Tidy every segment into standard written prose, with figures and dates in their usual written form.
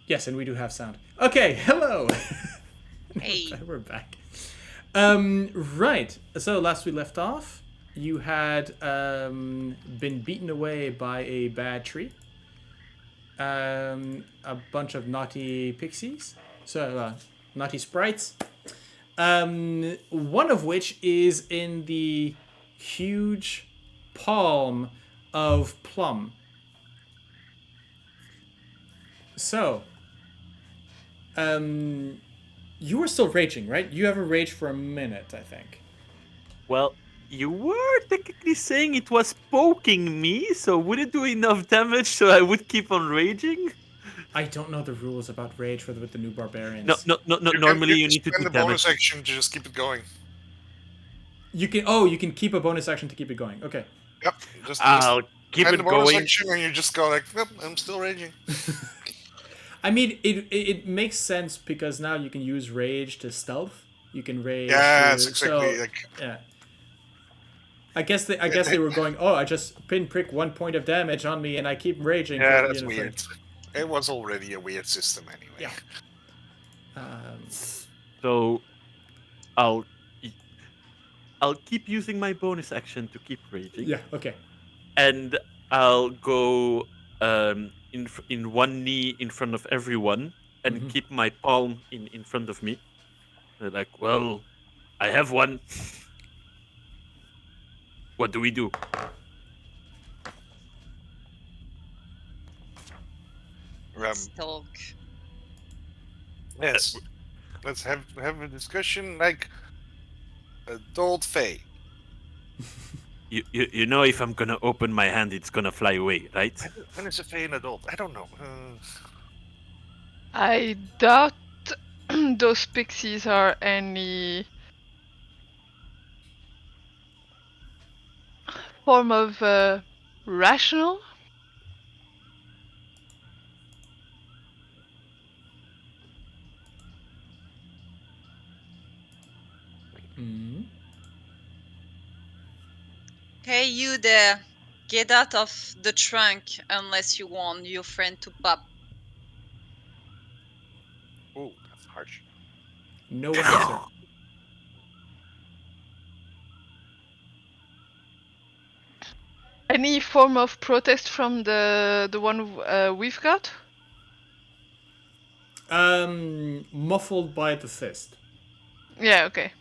Yes, and we do have sound. Okay, hello. Hey. We're back. Right. So last we left off, you had been beaten away by a bad tree. A bunch of naughty pixies. Naughty sprites. One of which is in the huge palm of Plum. So, you were still raging, right? You have a rage for a minute, I think. Well, you were technically saying it was poking me, so would it do enough damage so I would keep on raging? I don't know the rules about rage with the new No, barbarians. no. You Normally, can you need to spend do the bonus damage. action to just keep it going. You can keep a bonus action to keep it going. Okay. Yep. Just I'll keep spend the it bonus going. action and you just go like, yep, I'm still raging. I mean, it makes sense because now you can use rage to stealth. You can rage. Yeah, to, it's exactly so, like. yeah. I guess they were going. Oh, I just pinprick 1 point of damage on me, and I keep raging. Yeah, for, that's weird. It was already a weird system anyway. Yeah. So, I'll keep using my bonus action to keep raging. Yeah. Okay. And I'll go in one knee in front of everyone and keep my palm in front of me. They're like, well, I have one. What do we do? Stalk. Yes. Let's have a discussion like adult Fae. You know, if I'm gonna open my hand, it's gonna fly away, right? When is a Fae an adult? I don't know. I doubt those pixies are any form of rational. Hey, you there. Get out of the trunk unless you want your friend to pop. Oh, that's harsh. No answer. Any form of protest from the one we've got? Muffled by the fist. Yeah. Okay.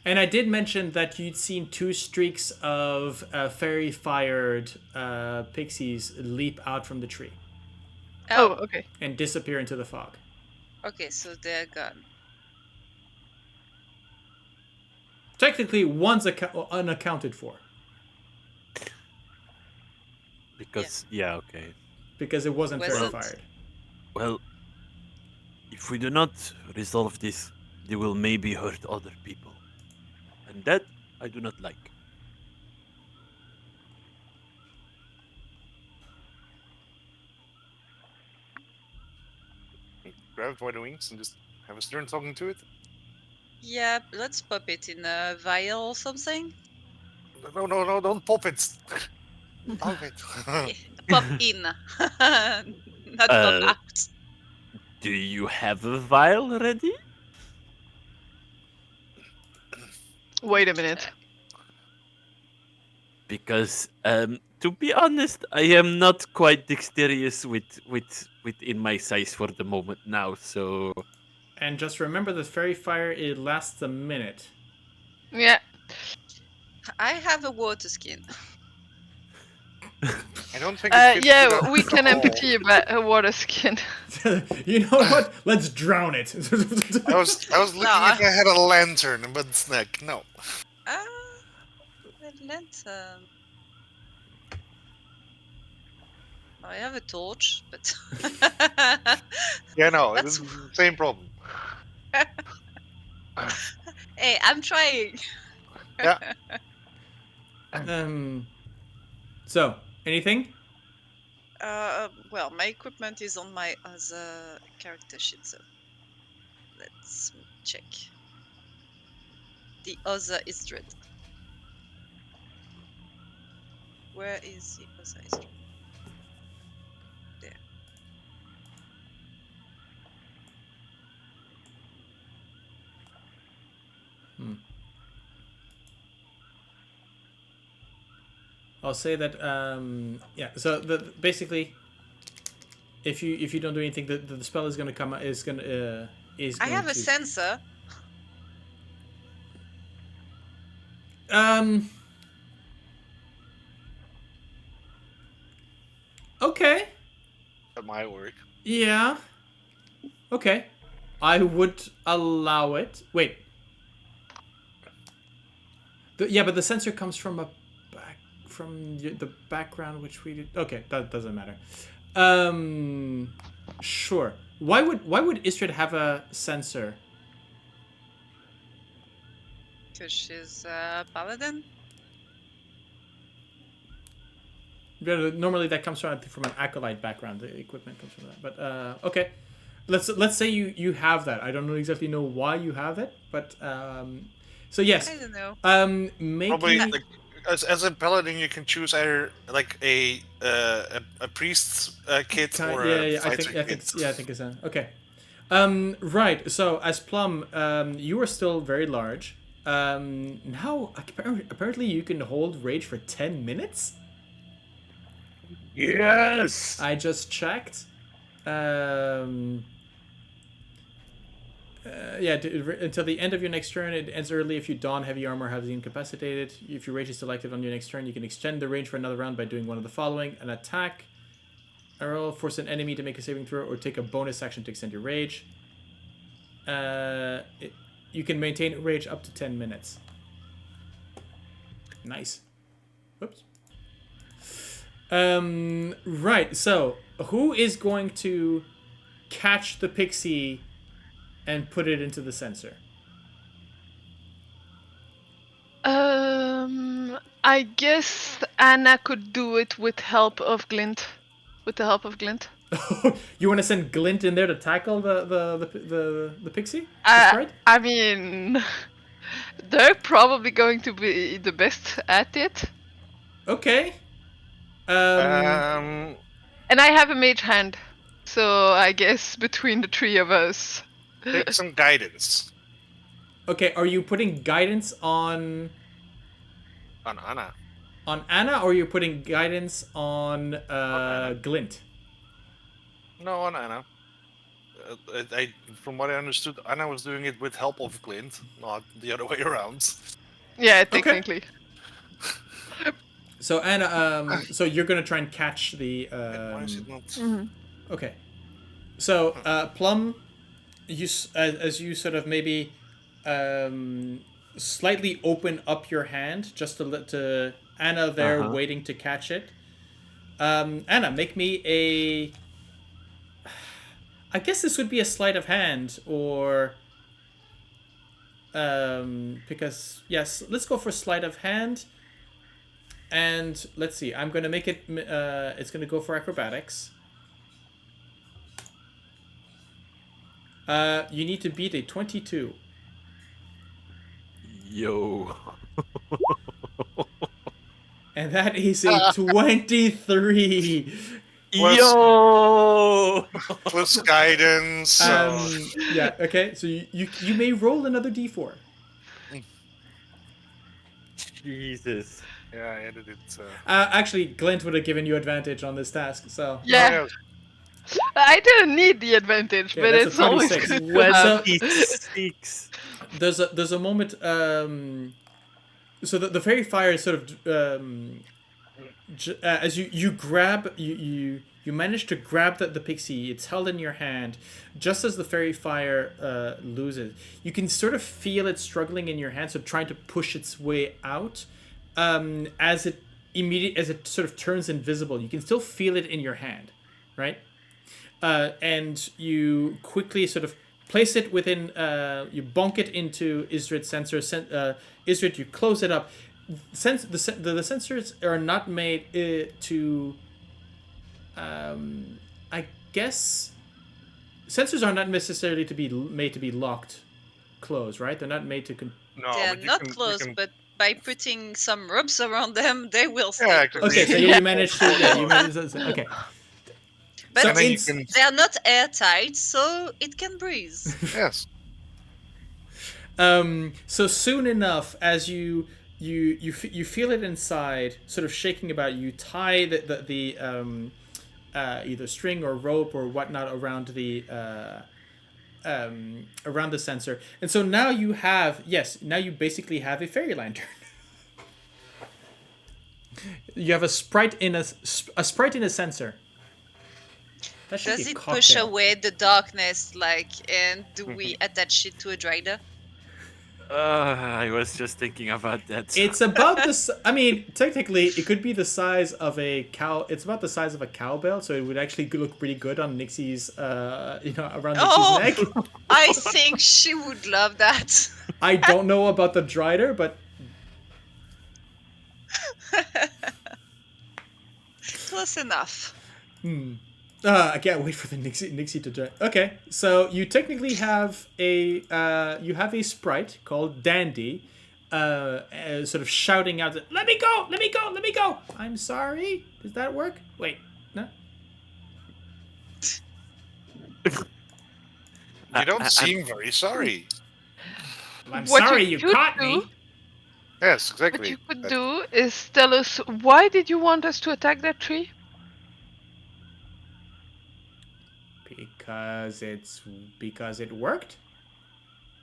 And I did mention that you'd seen 2 streaks of fairy-fired pixies leap out from the tree Oh. Okay. and disappear into the fog. Okay, so they're gone. Technically, one's unaccounted for. Because okay. Because it wasn't Was it? fairy-fired. Well, if we do not resolve this, they will maybe hurt other people, and that I do not like. Grab it by the wings and just have a stern talking to it. Yeah, let's pop it in a vial or something. No, don't pop it. Pop it. Pop in. Not pop out. Do you have a vial ready? Wait a minute. Because to be honest, I am not quite dexterous within my size for the moment now, so And just remember that fairy fire, it lasts a minute. Yeah. I have a water skin. I don't think it fits Yeah, without we the can hole. empty a water skin. You know what? Let's drown it. I was looking if I had a lantern, but it's like, no. A lantern. I have a torch, but Yeah, no, That's- it's the same problem. hey, I'm trying. Yeah. So, anything? Well, my equipment is on my other character sheet, so let's check. The other Ysdred. Where is the other Ysdred? There. I'll say that. Yeah. So basically, if you don't do anything, the spell is gonna come. Is gonna. Is. I Going have a to, sensor. Okay. That might work. Yeah. Okay. I would allow it. Wait. Yeah, but the sensor comes from the background which we did. Okay, that doesn't matter. Sure. Why would Ysdred have a sensor? Because she's a paladin. Yeah, normally that comes from an acolyte background. The equipment comes from that. But okay, let's say you have that. I don't exactly know why you have it, but so yes. I don't know. Probably Making like, as a paladin, you can choose either like a priest's kit or a fighter kit. I think it's okay. Right. So as Plum, you are still very large. Now apparently you can hold rage for 10 minutes. Yes. I just checked. Until the end of your next turn. It ends early if you don heavy armor, have the incapacitated. If your rage is selected on your next turn, you can extend the range for another round by doing one of the following: an attack, a roll, force an enemy to make a saving throw, or take a bonus action to extend your rage. You can maintain rage up to 10 minutes. Nice. Whoops. Right, so who is going to catch the pixie and put it into the sensor? I guess Anna could do it with help of Glint. With the help of Glint. You want to send Glint in there to tackle the pixie? I mean, they're probably going to be the best at it. Okay. And I have a mage hand, so I guess between the three of us. Take some guidance. Okay, are you putting guidance on Anna? On Anna, or are you putting guidance on Glint? No, on Anna. From what I understood, Anna was doing it with help of Glint, not the other way around. Yeah, technically. Okay. So Anna, so you're gonna try and catch the. Why is it not? Mm-hmm. Okay. So Plum, as you sort of maybe slightly open up your hand just to Anna there waiting to catch it. Anna, make me a. I guess this would be a sleight of hand, or because yes, let's go for sleight of hand. And let's see, I'm gonna make it. It's gonna go for acrobatics. You need to beat a 22. Yo. And that is a 23. Yo. Plus guidance. Yeah. Okay. So you may roll another d4. Jesus. Yeah, I edited it. Actually, Glint would have given you advantage on this task. So Yeah. I didn't need the advantage, yeah, but that's it's a always 26. good. 26. There's a moment. So the fairy fire is sort of as you grab you manage to grab the pixie. It's held in your hand. Just as the fairy fire loses, you can sort of feel it struggling in your hand, so trying to push its way out. As it sort of turns invisible, you can still feel it in your hand, right? And you quickly sort of place it within. You bonk it into Ysdred's sensor. Ysdred, you close it up. The sensors are not made to. I guess sensors are not necessarily to be made to be locked closed, right? They're not made to. No, They're but not closed, but by putting some ropes around them, they will stay. Yeah, Okay, so you managed to. Yeah, you managed to, okay. But So they're not airtight, so it can breathe. Yes. So soon enough, as you you feel it inside, sort of shaking about. You tie the either string or rope or whatnot around the sensor, and so now you basically have a fairy lantern. You have a sprite in a sensor. That should Does be a it cocktail. push away the darkness, and do we attach it to a drider? I was just thinking about that. It's about this. I mean, technically, it could be the size of a cow. It's about the size of a cowbell, so it would actually look pretty good on Nixie's, around Nixie's neck. I think she would love that. I don't know about the drider, but Close enough. I can't wait for the Nixie to join. Okay, so you technically have a sprite called Dandy, sort of shouting out, "Let me go! Let me go! Let me go! I'm sorry." Does that work? Wait, no. You don't seem very sorry. I'm What sorry you you could caught do- me. Yes, What exactly. you could do is tell us, why did you want us to attack that tree? Because it worked?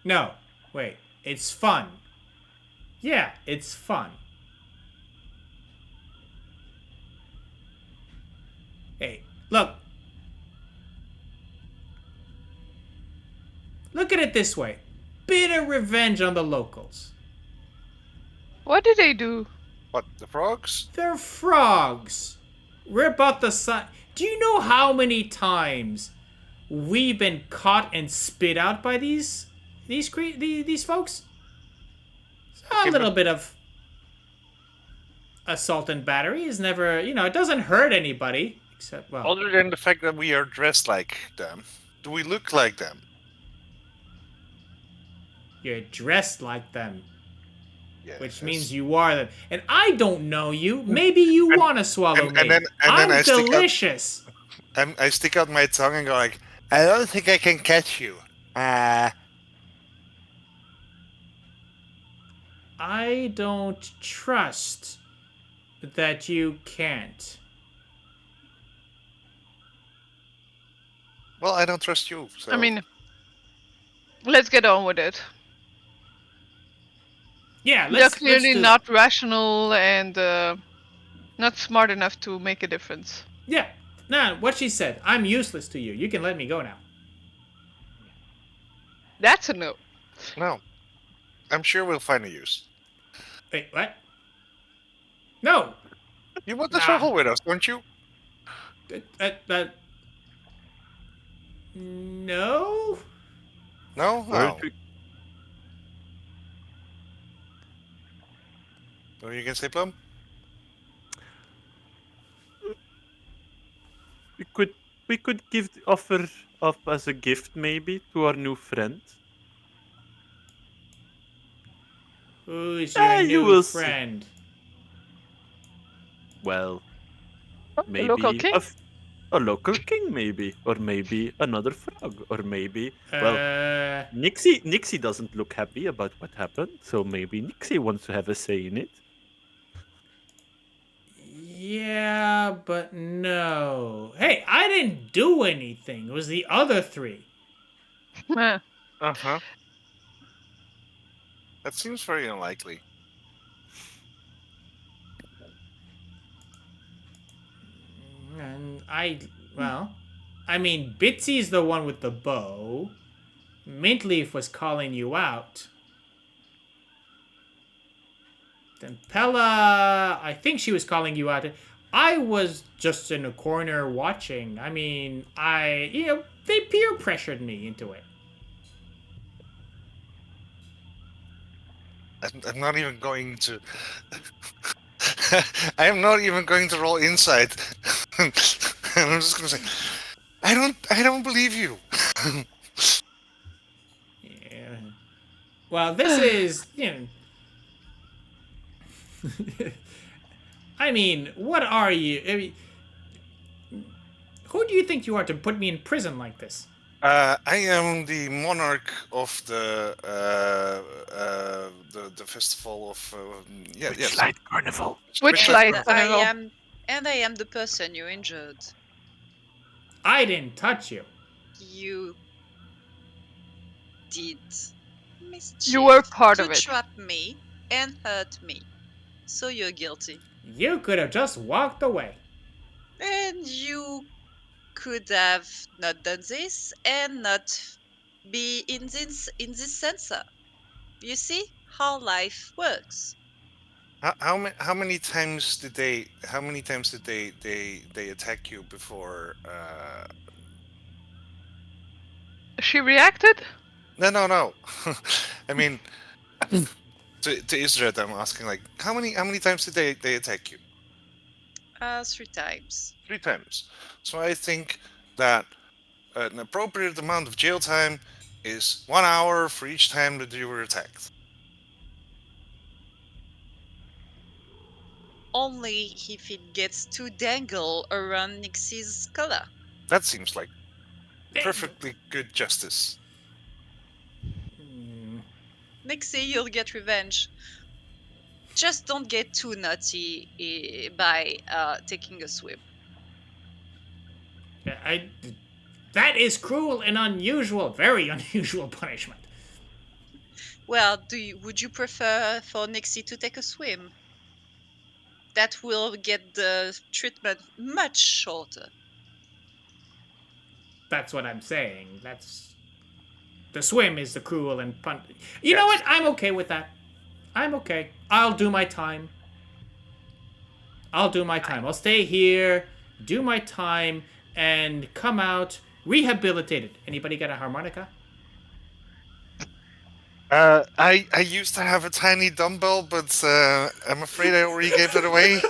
No, wait. It's fun. Yeah, it's fun. Hey, look. Look at it this way. Bit of revenge on the locals. What did they do? What, the frogs? They're frogs. Rip out the side. Do you know how many times we've been caught and spit out by these folks? A little bit of assault and battery is never, it doesn't hurt anybody. Except, well, Other than the fact that we are dressed like them, do we look like them? you're dressed like them, Yes. which means you are them. And I don't know you. Maybe you want to swallow me. and then I'm I stick out- delicious. I stick out my tongue and go like, I don't think I can catch you. I don't trust that you can't. Well, I don't trust you. So. I mean, let's get on with it. Yeah, They're let's clearly do not rational and not smart enough to make a difference. that. Yeah. Nah, what she said. I'm useless to you. You can let me go now. That's a no. No. I'm sure we'll find a use. Wait, what? No. You want to Nah. travel with us, don't you? No. No? Where Oh. do- Oh. What are you gonna say, Plum? we could offer up as a gift maybe to our new friend. Who's Ah, your you new will see. friend? Well, The maybe local king. a local king, maybe, or maybe another frog, or maybe. Well, Nixie doesn't look happy about what happened, so maybe Nixie wants to have a say in it. Yeah, but no. Hey, I didn't do anything. It was the other three. Meh. Uh-huh. That seems very unlikely. And I mean, Bitsy's the one with the bow. Mintleaf was calling you out. Then Pella, I think she was calling you out. I was just in a corner watching. I mean, they peer pressured me into it. I'm not even going to. I am not even going to roll insight. And I'm just gonna say, I don't believe you. Yeah. Well, this is, I mean, what are you? I mean, who do you think you are to put me in prison like this? I am the monarch of the festival of Witchlight Carnaval. Witchlight And Carnaval. I am the person you injured. I didn't touch you. You did mischief You were part to of it. trap me and hurt me. So you're guilty. You could have just walked away. And you could have not done this and not be in this sensor. You see how life works. How many times did they attack you before? She reacted? No. I mean, to Ysdred, I'm asking like how many times did they attack you? 3 times. 3 times. So I think that an appropriate amount of jail time is 1 hour for each time that you were attacked. Only if it gets to dangle around Nixie's collar. That seems like perfectly good justice. Nixie, you'll get revenge. Just don't get too naughty by taking a swim. That is cruel and unusual, very unusual punishment. Well, would you prefer for Nixie to take a swim? That will get the treatment much shorter. That's what I'm saying. The swim is the cruel and You know what? I'm okay with that. I'm okay. I'll do my time. I'll stay here, do my time, and come out rehabilitated. Anybody got a harmonica? I used to have a tiny dumbbell, but I'm afraid I already gave that away.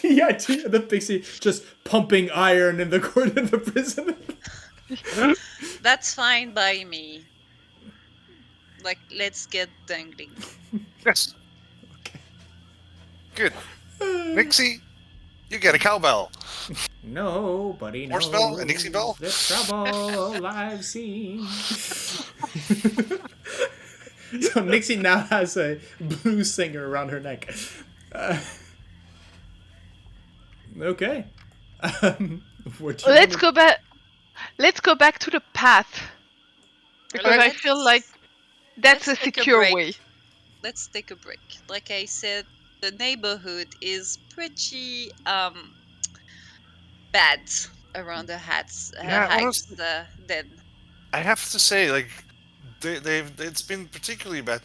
The idea of the pixie just pumping iron in the court of the prison. That's fine by me. Like, let's get dangling. Yes. Okay. Good. Nixie, you get a cowbell. Nobody knows Horse bell and Nixie bell? the trouble I've seen. So Nixie now has a blues singer around her neck. Okay. Let's go back. Let's go back to the path because I feel like that's a let's take a secure break. way. Let's take a break. Like I said, the neighborhood is pretty bad around the heights. Then I have to say, like, it's been particularly bad.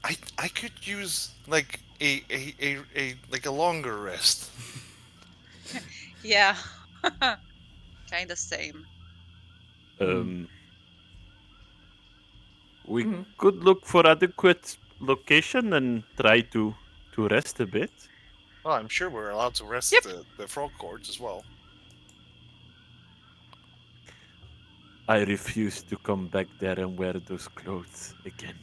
I could use like a longer rest. yeah, kind of same. We could look for adequate location and try to rest a bit. Well, I'm sure we're allowed to rest Yep. the frog court as well. I refuse to come back there and wear those clothes again.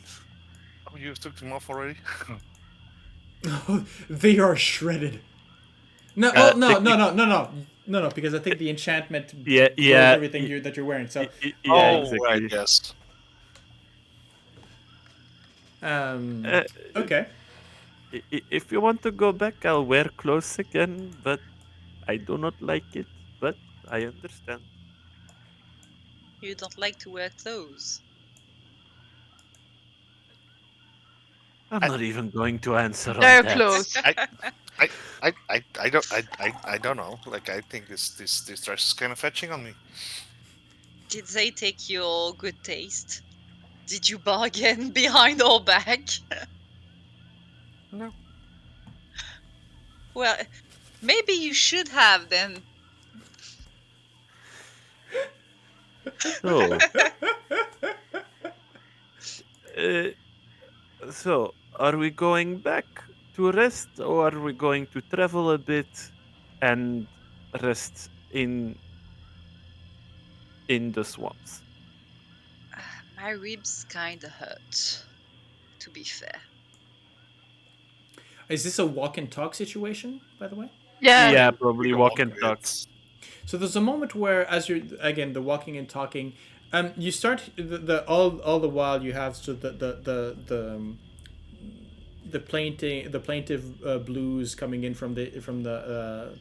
Oh, you took them off already? They are shredded. No, no, because I think the enchantment Yeah, clothes everything that you're wearing. So, exactly. Right, yes. okay. If you want to go back, I'll wear clothes again, but I do not like it. But I understand. You don't like to wear clothes. I'm not even going to answer on They're that. close. I don't know. Like, I think this dress is kind of fetching on me. Did they take your good taste? Did you bargain behind our back? No. Well, maybe you should have then. So, are we going back to rest, or are we going to travel a bit and rest in the swamps? My ribs kinda hurt, to be fair. Is this a walk and talk situation, by the way? Yeah. Yeah, probably We walk all and do talk. it. So there's a moment where, as you're again the walking and talking, you start all the while you have so the plaintive blues coming in from the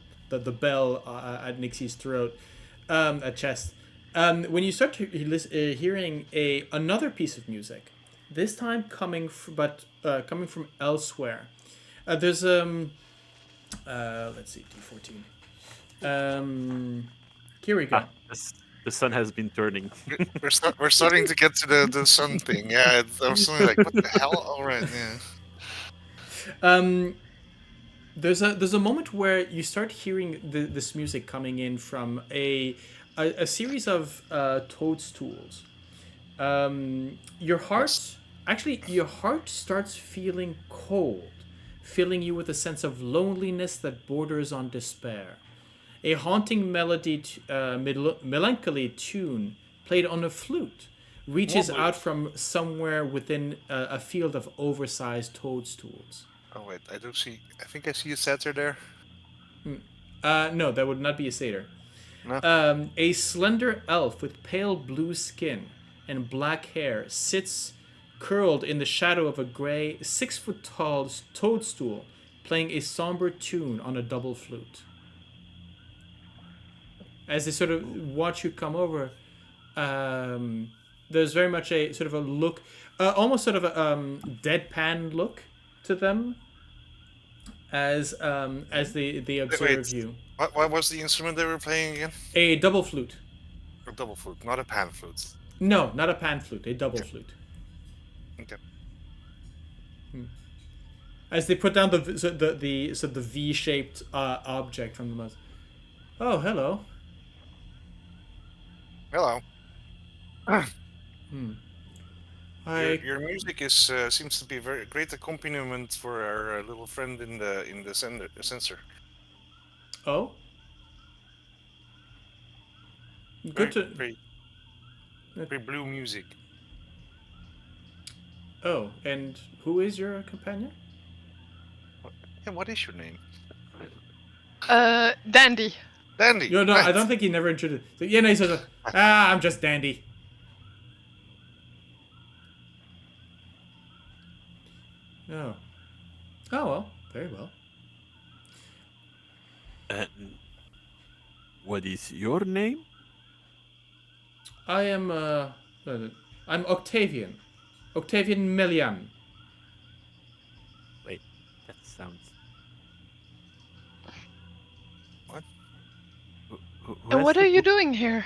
bell at Nixie's throat, at chest. When you start hearing another piece of music, this time coming from elsewhere. There's let's see, D14. Here we go. The sun has been turning. We're starting to get to the sun thing. Yeah, I was something like, what the hell? All right, yeah. There's a moment where you start hearing this music coming in from a series of toadstools. Your heart starts feeling cold, filling you with a sense of loneliness that borders on despair. A haunting melody, melancholy tune played on a flute reaches out from somewhere within a field of oversized toadstools. Oh wait, I think I see a satyr there. No, that would not be a satyr. No. A slender elf with pale blue skin and black hair sits curled in the shadow of a gray, 6-foot-tall toadstool, playing a somber tune on a double flute. As they sort of watch you come over, there's very much a sort of a look, almost sort of a deadpan look to them, as they observe you. What was the instrument they were playing again? A double flute. A double flute, not a pan flute. No, not a pan flute. A double flute. Okay. As they put down the V-shaped object from the mouth. Oh, hello. Hello. Hi. Your music seems to be a very great accompaniment for our little friend in the sensor. Oh. Good to. Very blue music. Oh, and who is your companion? Yeah, what is your name? Dandy. Dandy. No, right. I don't think he never introduced. So, yeah, no, he says, I'm just Dandy. Oh. Oh, well. Very well. What is your name? I am, I'm Octavian. Octavian Melian. Wait, that sounds... What? Who And has what the are you book? doing here?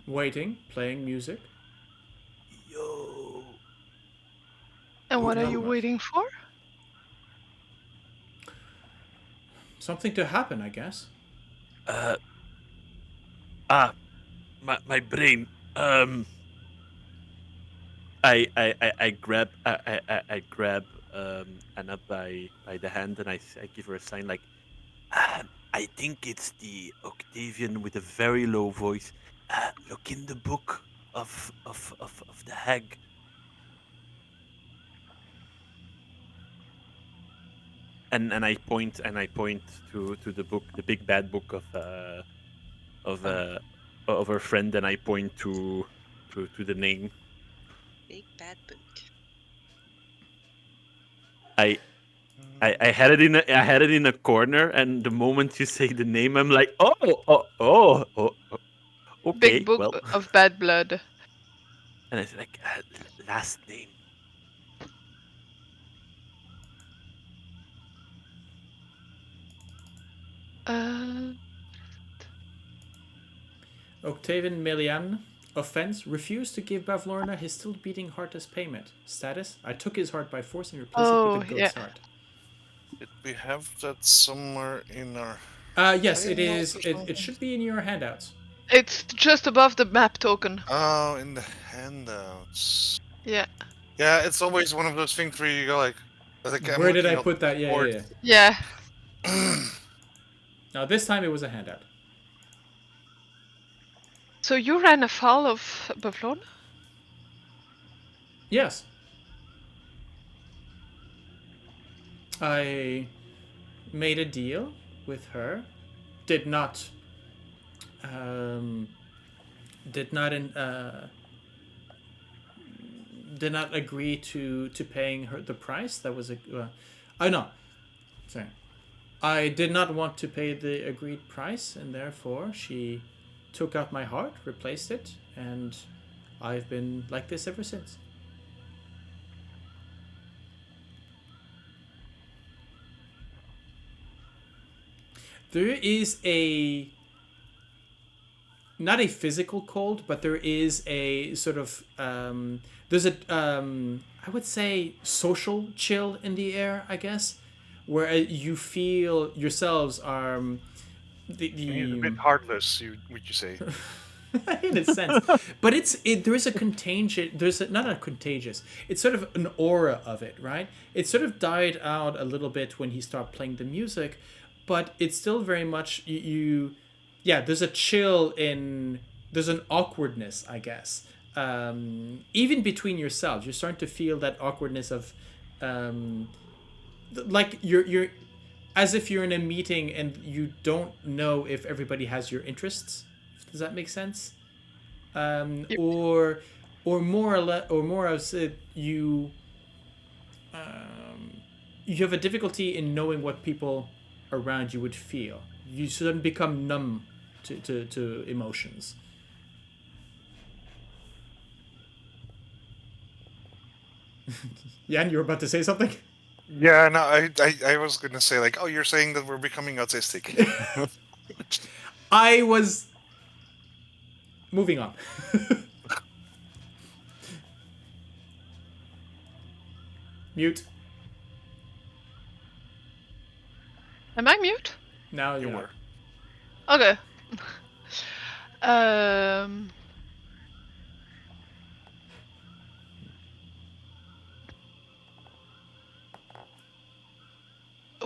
Waiting, playing music. Yo. And what are not you much. waiting for? Something to happen, I guess. My brain. I grab Anna by the hand and I give her a sign like, I think it's the Octavian with a very low voice. Look in the book of the hag. And I point to the book, the big bad book of her friend, and I point to the name. Big bad book. I had it in a corner, and the moment you say the name, I'm like, oh, okay, Big book well. of bad blood. And it's like, last name. Octavian Melian. Offense: refused to give Bavlorna his still beating heart as payment. Status: I took his heart by force and replaced it with a goat's heart. Did we have that somewhere in our... Yes, it is. It should be in your handouts. It's just above the map token. Oh, in the handouts. Yeah. Yeah, it's always one of those things where you go like I'm Where did looking I up put that? Yeah, board. yeah. Yeah. Now this time it was a handout. So you ran afoul of Bavlorna? Yes. I made a deal with her, did not um, did not in, did not agree to paying her the price that was oh no, sorry, I did not want to pay the agreed price, and therefore she took out my heart, replaced it, and I've been like this ever since. There is not a physical cold, but there is a sort of there's a I would say social chill in the air, I guess, where you feel yourselves are He's a bit heartless, would you say? in a sense, but there is a contagion. Not a contagious. It's sort of an aura of it, right? It sort of died out a little bit when he started playing the music, but it's still very much yeah, there's a chill there's an awkwardness, I guess. Even between yourselves, you're starting to feel that awkwardness of, like you're, as if you're in a meeting and you don't know if everybody has your interests. Does that make sense? Yep. Or more or less, or more of it, you have a difficulty in knowing what people around you would feel. You suddenly become numb to emotions. Jan, you were about to say something? Yeah, no, I was gonna say like, oh, you're saying that we're becoming autistic. I was moving on. Mute. Am I mute? Now You you were. Okay. um.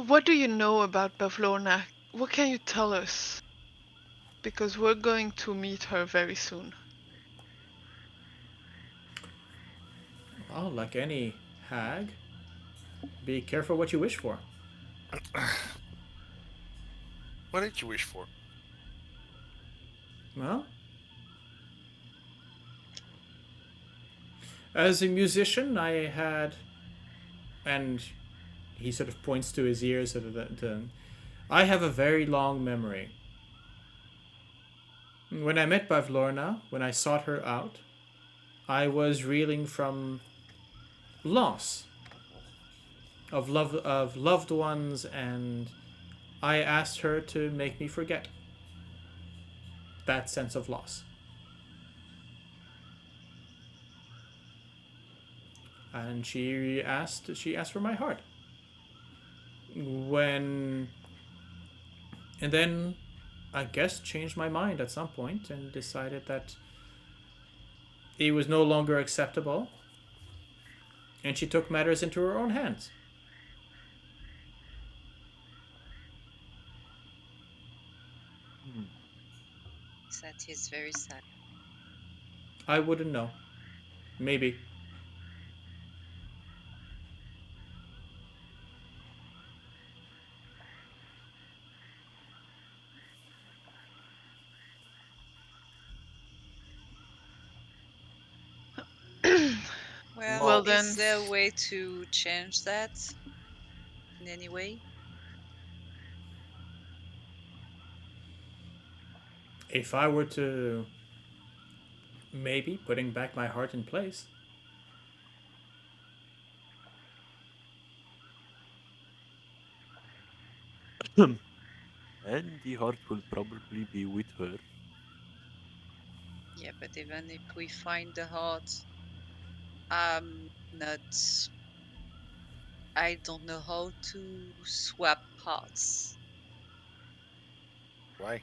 What do you know about Pavlona? What can you tell us? Because we're going to meet her very soon. Well, like any hag, be careful what you wish for. What did you wish for? Well, as a musician, I had, and he sort of points to his ears, sort of I have a very long memory. When I met Bavlorna, when I sought her out, I was reeling from loss of loved ones, and I asked her to make me forget that sense of loss. And she asked for my heart. And then I guess changed my mind at some point and decided that it was no longer acceptable, and she took matters into her own hands. That is very sad. I wouldn't know. Maybe. Well, then. is there a way to change that in any way? If I were to maybe putting back my heart in place. And the heart will probably be with her. Yeah, but even if we find the heart, I'm not. I don't know how to swap hearts. Why?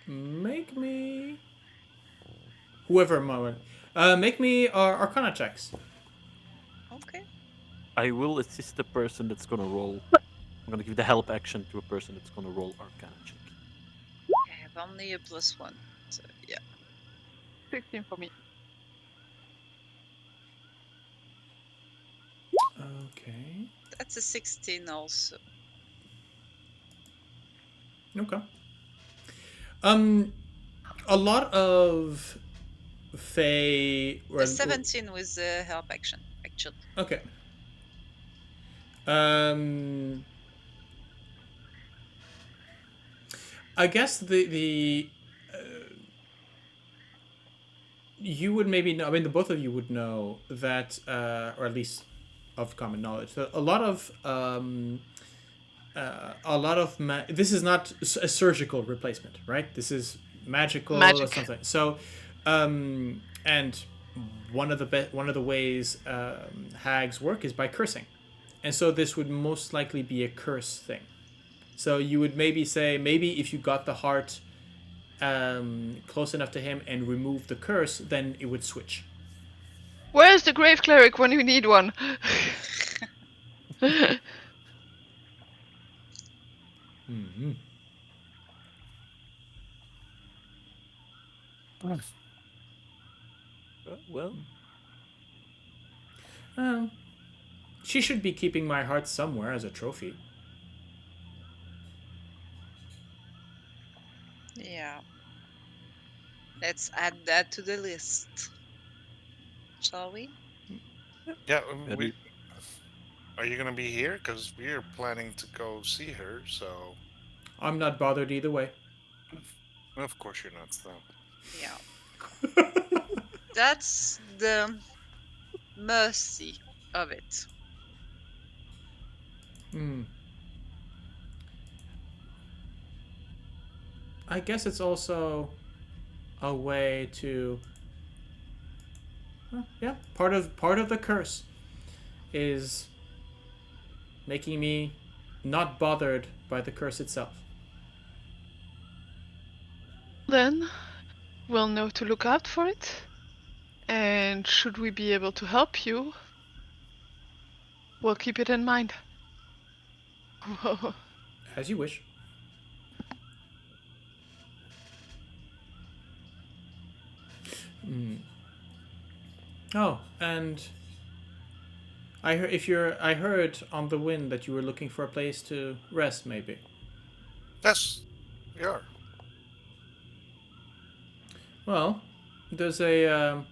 Make me whoever moment. Make me Arcana checks. Okay. I will assist the person that's gonna roll. I'm gonna give the help action to a person that's gonna roll Arcana check. I have only a +1, so yeah. 16 for me. Okay. That's a 16 also. Okay. A lot of Fey. A 17 with the help action, actually. Okay. I guess the you would maybe know. I mean, the both of you would know that, or at least of common knowledge, that a lot of this is not a surgical replacement, right? This is magical or Magic. something. So, and one of the ways hags work is by cursing, and so this would most likely be a curse thing. So you would maybe say, maybe if you got the heart close enough to him and remove the curse, then it would switch. Where's the grave cleric when you need one? Mm-hmm. Well, She should be keeping my heart somewhere as a trophy. Yeah. Let's add that to the list. Shall we? Yeah, Maybe. are you gonna be here? Because we're planning to go see her. So I'm not bothered either way. of course you're not. So Yeah. That's the mercy of it. I guess it's also a way to. Yeah, part of the curse is making me not bothered by the curse itself. Then we'll know to look out for it. And should we be able to help you, we'll keep it in mind. As you wish. Oh, and I heard on the wind that you were looking for a place to rest, maybe. yes, we are. Well, there's a.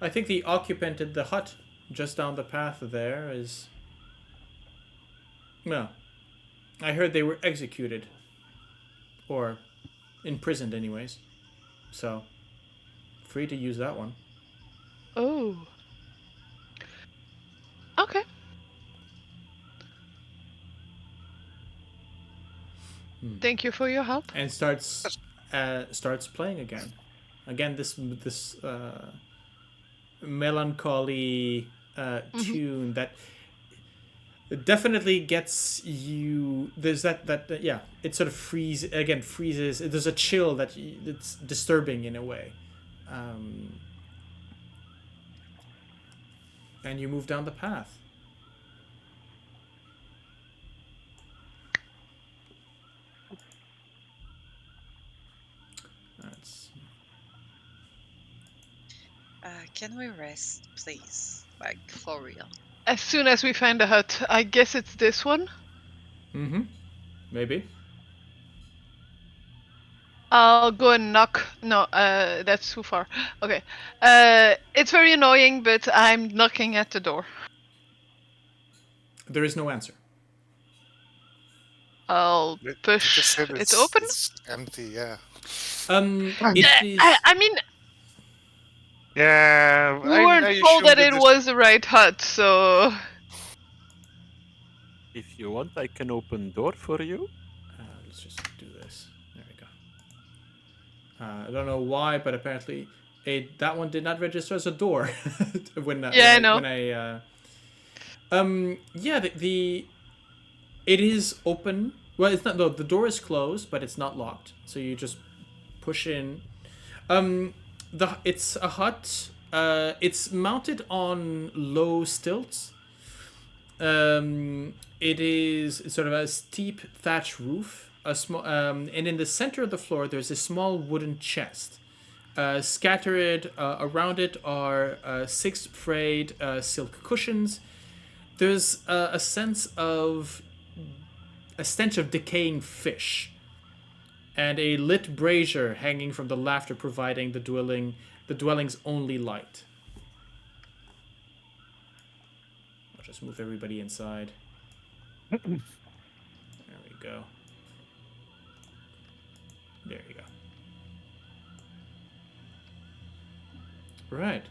I think the occupant of the hut just down the path there is. Well, I heard they were executed. Or imprisoned, anyways. So, free to use that one. Oh. Okay. Thank you for your help. And starts playing again. Again, this melancholy tune that definitely gets you. There's that yeah. It sort of freezes. There's a chill it's disturbing in a way. And you move down the path. That's. Can we rest, please? Like, for real. As soon as we find a hut, I guess it's this one. Mm-hmm. Maybe. I'll go and knock. No, that's too far. Okay. It's very annoying, but I'm knocking at the door. There is no answer. I'll You push. just said It's open. It's empty. Yeah. It is. I mean, Yeah. we weren't told that it was the right hut, so. If you want, I can open door for you. Let's just do this. There we go. I don't know why, but apparently that one did not register as a door when I know. When I it is open. Well, it's not. No, the door is closed, but it's not locked. So you just push in. It's a hut. It's mounted on low stilts. It is sort of a steep thatch roof. A small, and in the center of the floor, there's a small wooden chest. Scattered around it are 6 frayed silk cushions. There's a sense of a stench of decaying fish, and a lit brazier hanging from the laughter, providing the dwelling's only light. I'll just move everybody inside. There we go. There you go. Right.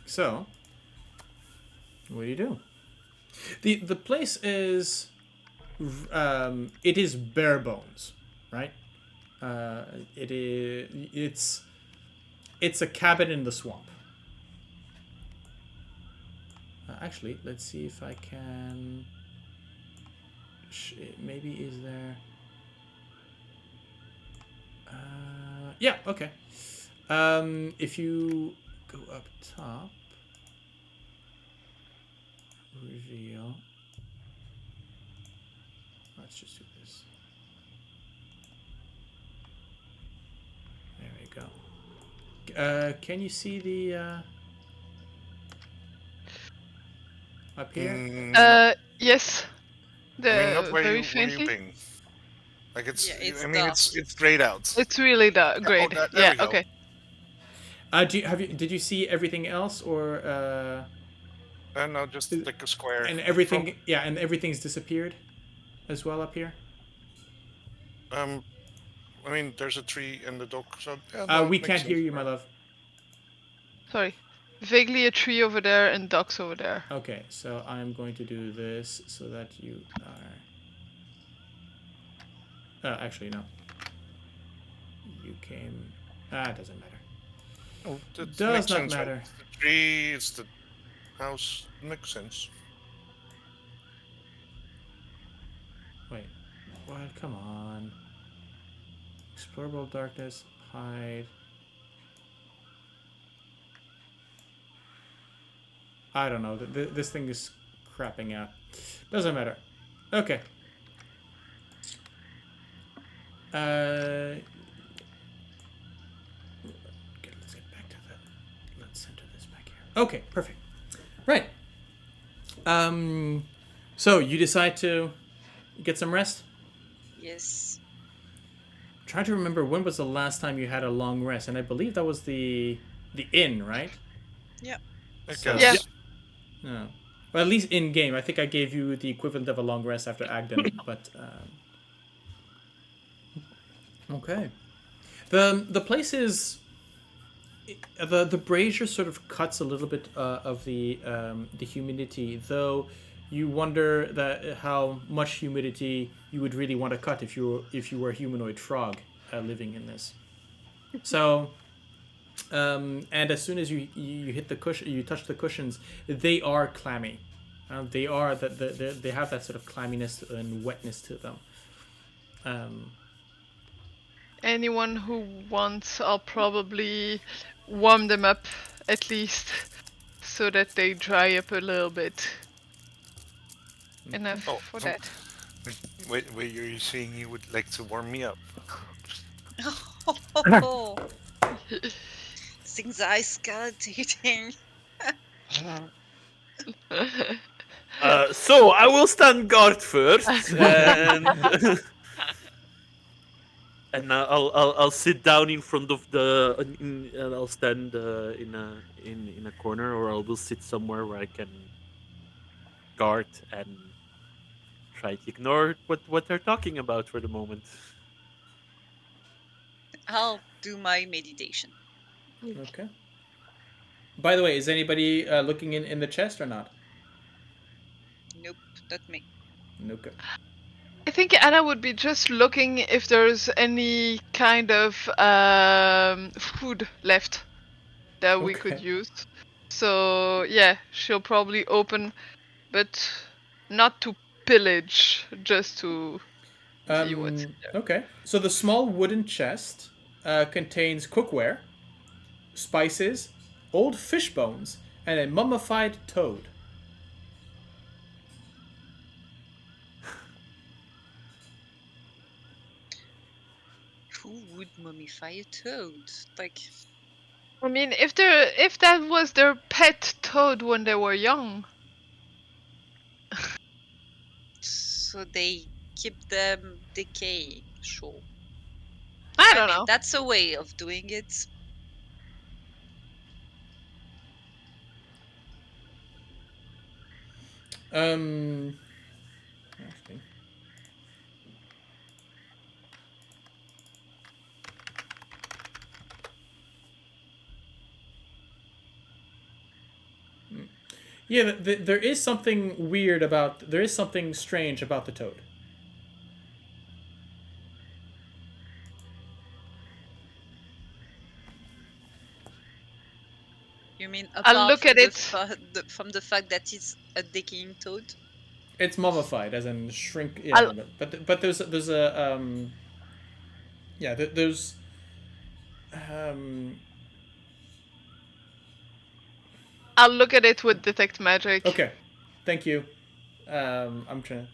So, what do you do? The place is it is bare bones, right? It's a cabin in the swamp. Actually, let's see if I can. Maybe is there? Yeah. Okay. If you go up top, reveal. Let's just do this. There we go. Can you see the up here? Yes. I mean, not Very where you faintly. ping. Like it's. Yeah, it's I mean, dark. it's grayed out. It's really great. there Yeah. we go. Okay. Did you see everything else, or No, just like a square. and everything? Yeah, and everything's disappeared, as well up here. I mean, there's a tree in the dock, so. Yeah, We it makes can't sense. hear you, my love. Sorry. Vaguely a tree over there and ducks over there. Okay, so I'm going to do this so that you are. Actually, no. You came. It doesn't matter. Oh, that Does makes not sense, right? matter. It's the tree, it's the house. Makes sense. Wait. What? Come on. Explorable darkness. Hide. I don't know. This thing is crapping out. Doesn't matter. Okay. Okay, let's get back to that. Let's center this back here. Okay, perfect. Right. So you decide to get some rest? Yes. Try to remember, when was the last time you had a long rest, and I believe that was the inn, right? Yeah. So- Yeah. No. Well, at least in game, I think I gave you the equivalent of a long rest after Agden, but okay. The place is the brazier sort of cuts a little bit of the humidity, though. You wonder that how much humidity you would really want to cut if you were a humanoid frog living in this. So. And as soon as you hit the cushion, you touch the cushions, they are clammy. They are they have that sort of clamminess and wetness to them. Anyone who wants, I'll probably warm them up at least, so that they dry up a little bit. Enough Oh, for that. Wait, you're saying you would like to warm me up? Things are escalating. So I will stand guard first, and and I'll sit down in front of and I'll stand in a corner, or I will sit somewhere where I can guard and try to ignore what they're talking about for the moment. I'll do my meditation. Okay. By the way, is anybody looking in the chest or not? Nope, not me. Okay. I think Anna would be just looking if there's any kind of food left that we could Okay. use. So yeah, she'll probably open, but not to pillage, just to see what's in there. Okay. So the small wooden chest contains cookware, spices, old fish bones, and a mummified toad. Who would mummify a toad? Like, I mean, if that was their pet toad when they were young. So they keep them decaying, sure. I don't know. That's a way of doing it. Actually. Yeah, there is something weird about. There is something strange about the toad. You mean I'll apart look from at it. from the fact that it's a decaying toad? It's mummified, as in shrink. Yeah, I'll but there's a yeah, there's um. I'll look at it with detect magic. Okay, thank you. I'm trying.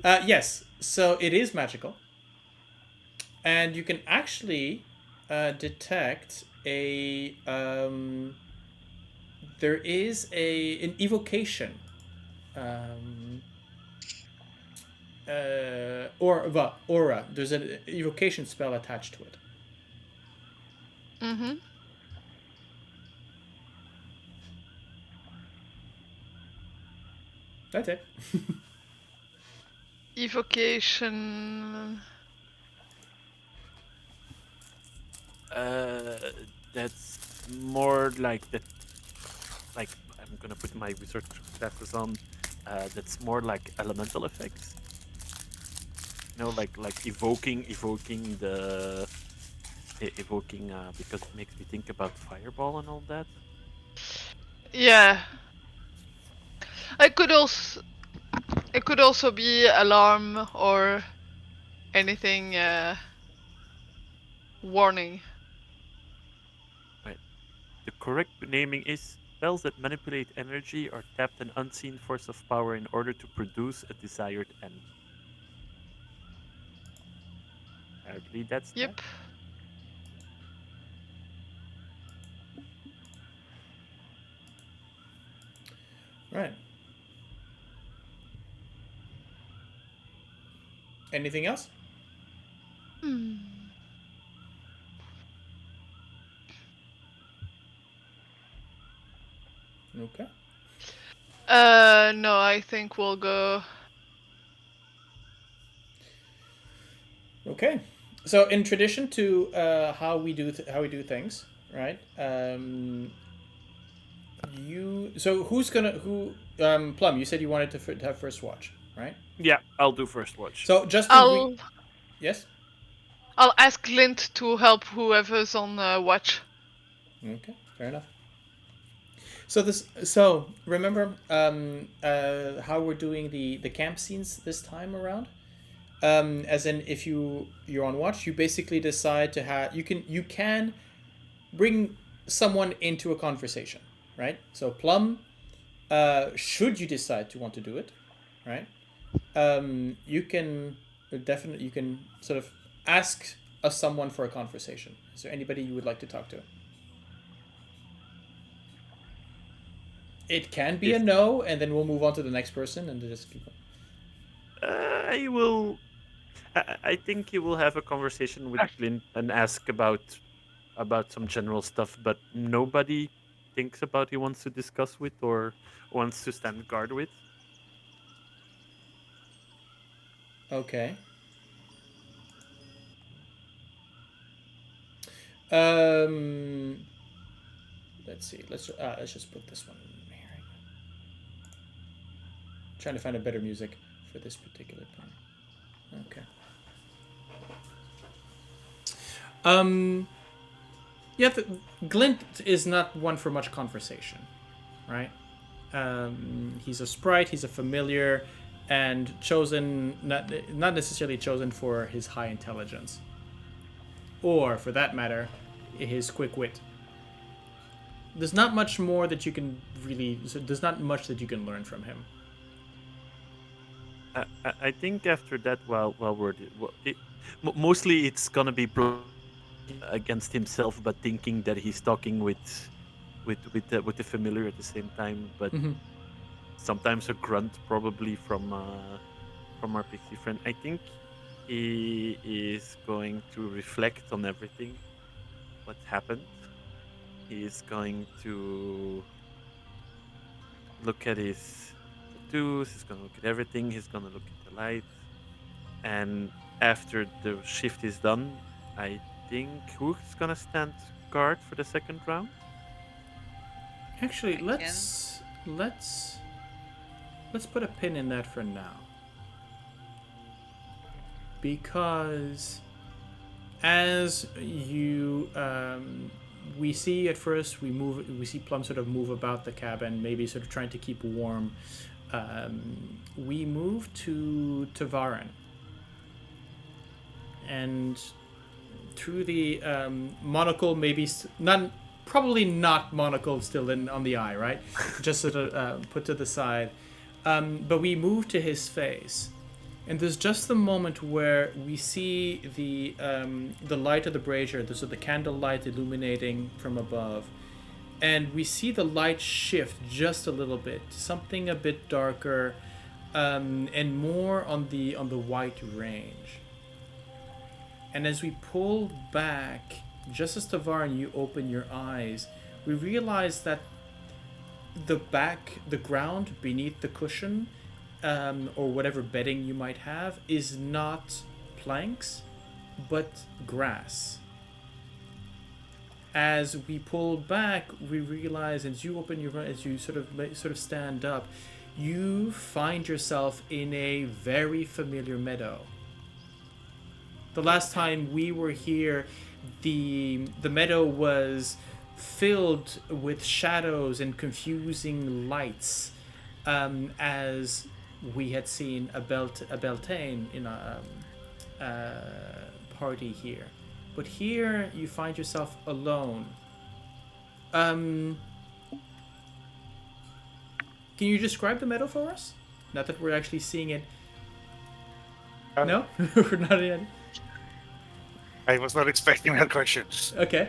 Yes, so it is magical, and you can actually detect a there is an evocation aura. There's an evocation spell attached to it. Mm-hmm. That's it. Evocation. That's more like that. Like I'm gonna put my research glasses on. That's more like elemental effects. You know, like evoking the evoking because it makes me think about fireball and all that. Yeah. It could also be alarm or anything warning. Right. The correct naming is spells that manipulate energy or tap an unseen force of power in order to produce a desired end. Apparently, that's that. Yep. Right. Anything else? Hmm. Okay. No, I think we'll go. Okay. So in tradition to how we do things, right? Plum, you said you wanted to have first watch, right? Yeah, I'll do first watch. So just to I'll yes. I'll ask Glint to help whoever's on watch. Okay, fair enough. So remember how we're doing the camp scenes this time around. As in, if you're on watch, you basically decide to have you can bring someone into a conversation, right? So Plum, should you decide to want to do it, right? You can definitely you can sort of ask someone for a conversation. Is there anybody you would like to talk to? It can be a If no, and then we'll move on to the next person and just keep. I will, I think you will have a conversation with Clint and ask about some general stuff, but nobody thinks about he wants to discuss with or wants to stand guard with. Okay. Um, let's see. Let's just put this one in here. Trying to find a better music for this particular part. Okay. Yeah, Glint is not one for much conversation, right? He's a sprite. He's a familiar, and chosen not necessarily chosen for his high intelligence, or for that matter, his quick wit. There's not much more that you can really. There's not much that you can learn from him. I think after that, while we're mostly it's gonna be Plum against himself, but thinking that he's talking with the familiar at the same time. But sometimes a grunt, probably from our pixie friend. I think he is going to reflect on everything what happened. He is going to look at his tattoos. He's going to look at everything. He's going to look at the light. And after the shift is done, I think who's going to stand guard for the second round? Actually, I let's put a pin in that for now. Because as you we see at first we see Plum sort of move about the cabin, maybe sort of trying to keep warm. We move to Tavaren, and through the monocle, maybe not, probably not monocle still on the eye, right? Just sort of put to the side. But we move to his face. And there's just the moment where we see the light of the brazier, so the candle light illuminating from above, and we see the light shift just a little bit, something a bit darker, and more on the white range. And as we pull back, just as Tavaren, you open your eyes, we realize that the ground beneath the cushion, or whatever bedding you might have, is not planks, but grass. As we pull back, we realize, as you open your eyes, as you sort of stand up, you find yourself in a very familiar meadow. The last time we were here, the meadow was filled with shadows and confusing lights, as we had seen a Beltane in a party here. But here you find yourself alone. Can you describe the meadow for us? Not that we're actually seeing it. No? We're not yet. I was not expecting that question. Okay.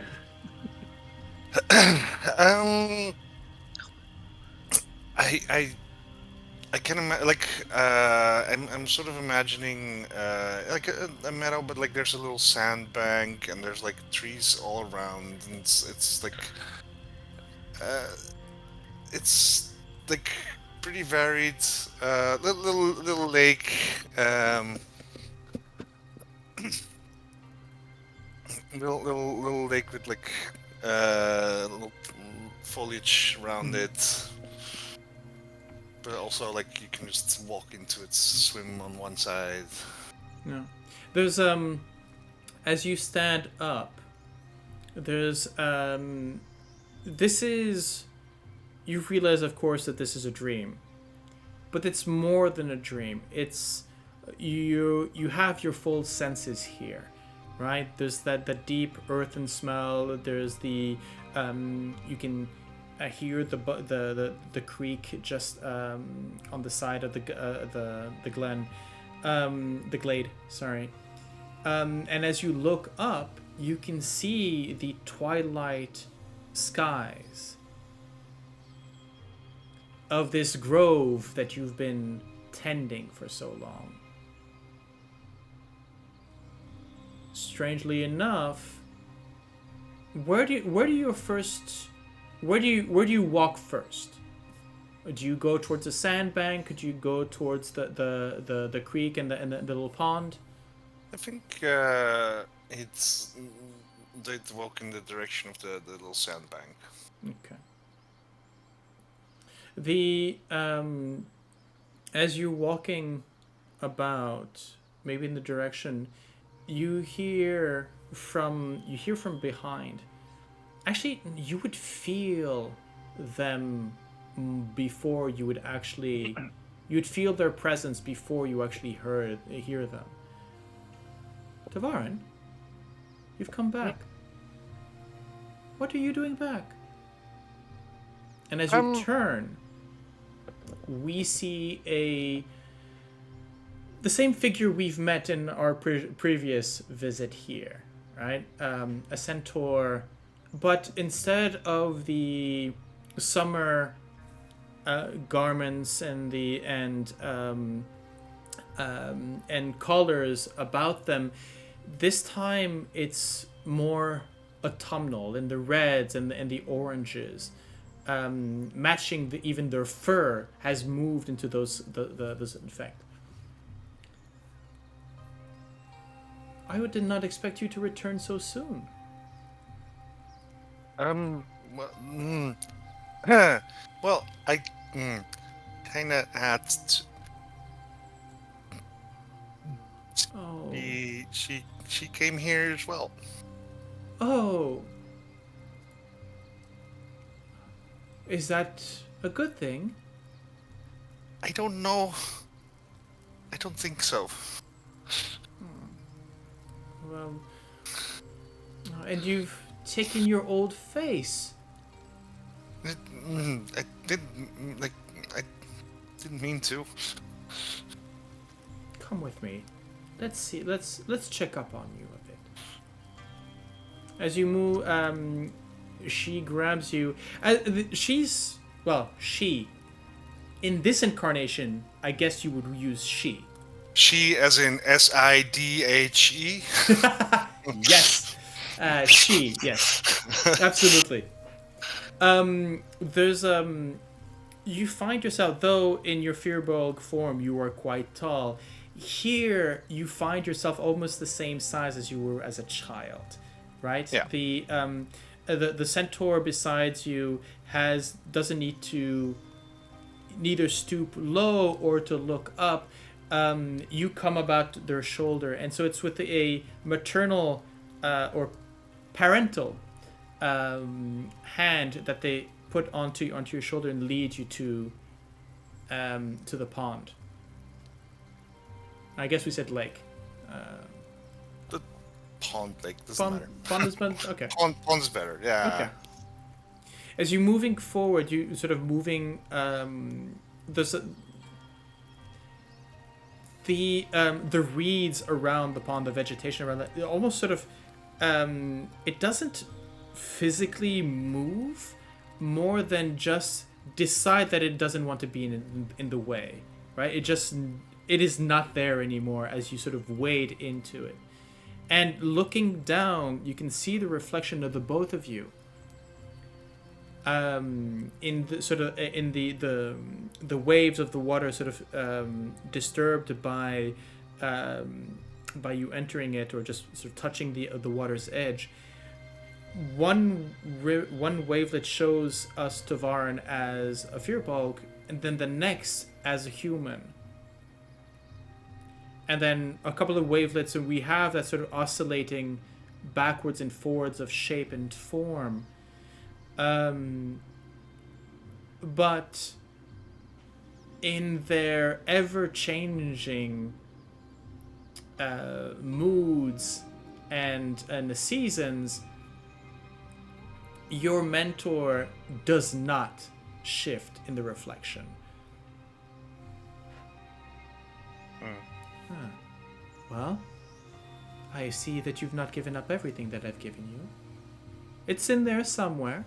I can imagine, like, I'm sort of imagining, like a meadow, but like there's a little sandbank and there's like trees all around, and it's like pretty varied. Little lake. Little lake with like little foliage around it. But also, like, you can just walk into it, swim on one side. Yeah. There's, as you stand up, there's, this is, you realize, of course, that this is a dream. But it's more than a dream. It's, you have your full senses here, right? There's that deep earthen smell. There's the, you can... I hear the creek just on the side of the glen, the glade. Sorry, and as you look up, you can see the twilight skies of this grove that you've been tending for so long. Strangely enough, where do you walk first? Do you go towards the sandbank? Could you go towards the creek and the little pond? I think it's they'd walk in the direction of the little sandbank. Okay. The as you're walking about, maybe in the direction, you hear from behind. Actually, you would feel them before you would actually... You'd feel their presence before you actually hear them. Tavaren, you've come back. What are you doing back? And as you turn, we see the same figure we've met in our previous visit here. right? A centaur, but instead of the summer garments and colors about them, this time it's more autumnal in the reds and the oranges, matching even their fur has moved into those effect. I did not expect you to return so soon. Well, well, I kind of had to. Oh. She came here as well. Oh. Is that a good thing? I don't know. I don't think so. Well, and you've taken your old face. I didn't mean to. Come with me. Let's see. Let's check up on you a bit. As you move, she grabs you. She's she. In this incarnation, I guess you would use she. She, as in SIDHE. Yes, she. Yes, absolutely. There's you find yourself, though in your Firbolg form you are quite tall. Here you find yourself almost the same size as you were as a child, right? Yeah. The centaur besides you doesn't need to neither stoop low or to look up. You come about their shoulder, and so it's with a maternal or parental hand that they put onto your shoulder and lead you to the pond. I guess we said lake. The pond lake doesn't matter. Pond is better. Okay. Pond's better. Yeah. Okay. As you're moving forward, you sort of moving. There's the reeds around the pond, the vegetation around that, it almost sort of it doesn't physically move more than just decide that it doesn't want to be in the way, right? It is not there anymore as you sort of wade into it. And looking down, you can see the reflection of the both of you. In the sort of in the waves of the water, sort of disturbed by you entering it or just sort of touching the water's edge. One wavelet shows us Tavaren as a Firbolg, and then the next as a human. And then a couple of wavelets, and we have that sort of oscillating backwards and forwards of shape and form. But in their ever-changing moods and the seasons, your mentor does not shift in the reflection. Huh. Well, I see that you've not given up everything that I've given you. It's in there somewhere.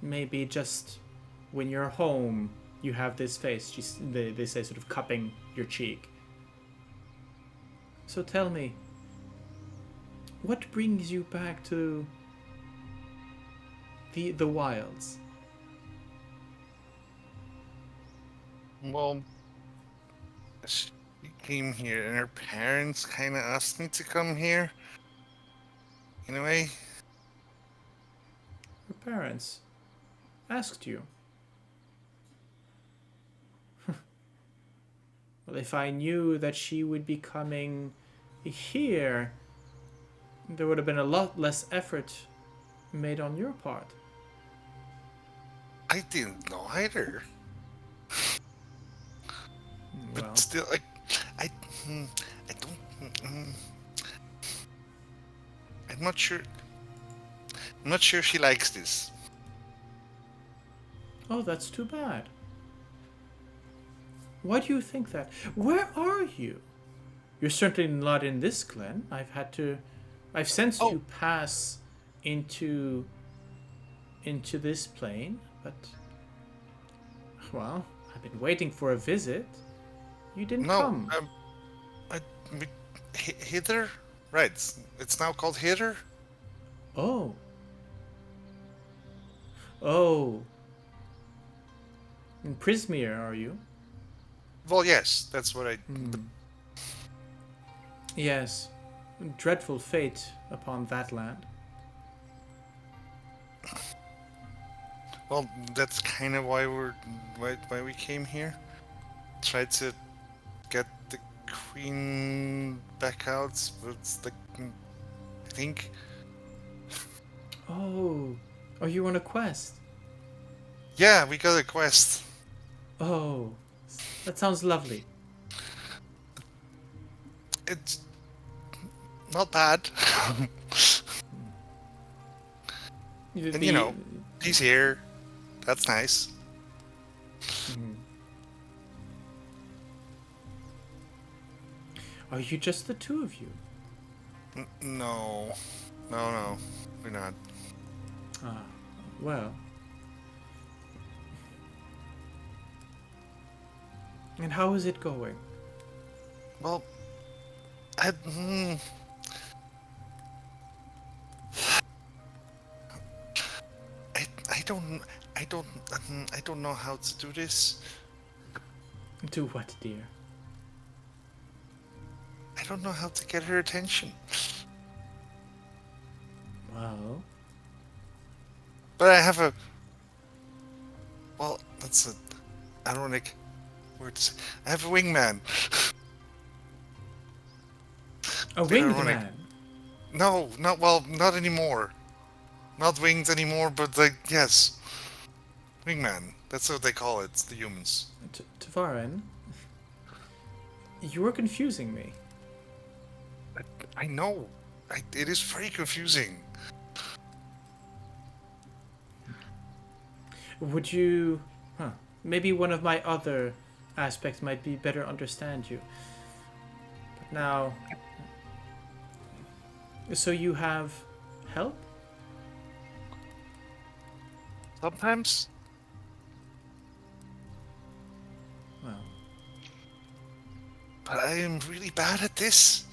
Maybe just when you're home, you have this face. They say, sort of cupping your cheek. So tell me, what brings you back to the wilds? Well, she came here, and her parents kind of asked me to come here. In a way. Her parents asked you. Well, if I knew that she would be coming here, there would have been a lot less effort made on your part. I didn't know either. But Well, still, I don't. I'm not sure. I'm not sure if she likes this. oh, that's too bad. Why do you think that? Where are you? You're certainly not in this glen. I've sensed Oh. you pass into this plane, but well, I've been waiting for a visit. You didn't No, come. Hither? Right, it's now called Hither? Oh. Oh. In Prismeer, are you? Well, yes, that's what I... Yes. Dreadful fate upon that land. Well, that's kind of why we came here. Try to get the queen back out, but I think... Oh. Are you on a quest? Yeah, we got a quest. Oh. That sounds lovely. It's not bad. And you know, he's here. That's nice. Are you just the two of you? No, we're not. Ah, well. And how is it going? Well, I don't know how to do this. Do what, dear? I don't know how to get her attention. Well, But I have a... Well, that's an ironic word to say. I have a wingman. a Bit winged ironic. man. No, not anymore. Not winged anymore, but yes. Wingman. That's what they call it, the humans. Tavaren, you are confusing me. I know. It is very confusing. Would you... Maybe one of my other aspects might be better understand you. But now... So you have help? Sometimes. Well, But I am really bad at this.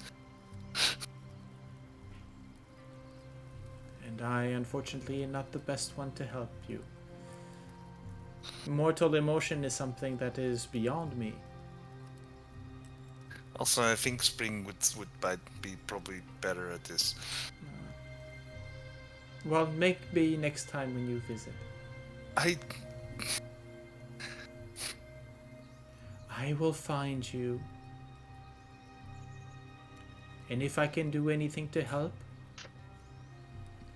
and I unfortunately am not the best one to help you. Mortal emotion is something that is beyond me. Also, I think Spring would be probably better at this. Well, maybe next time when you visit. I will find you. And if I can do anything to help,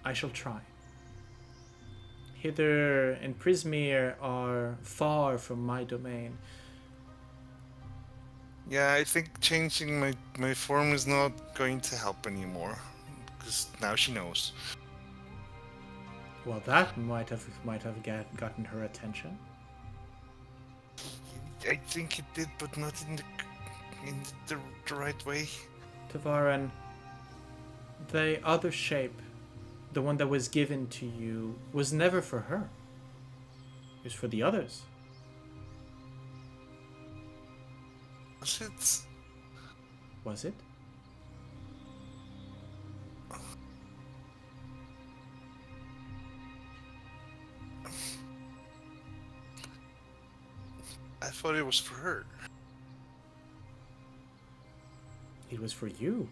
I shall try. Hither and Prismeer are far from my domain. Yeah, I think changing my form is not going to help anymore. Because now she knows. Well, that might have gotten her attention. I think it did, but not in the right way. Tavaren, the other shape, the one that was given to you, was never for her. It was for the others. Was it? Was it? I thought it was for her. It was for you.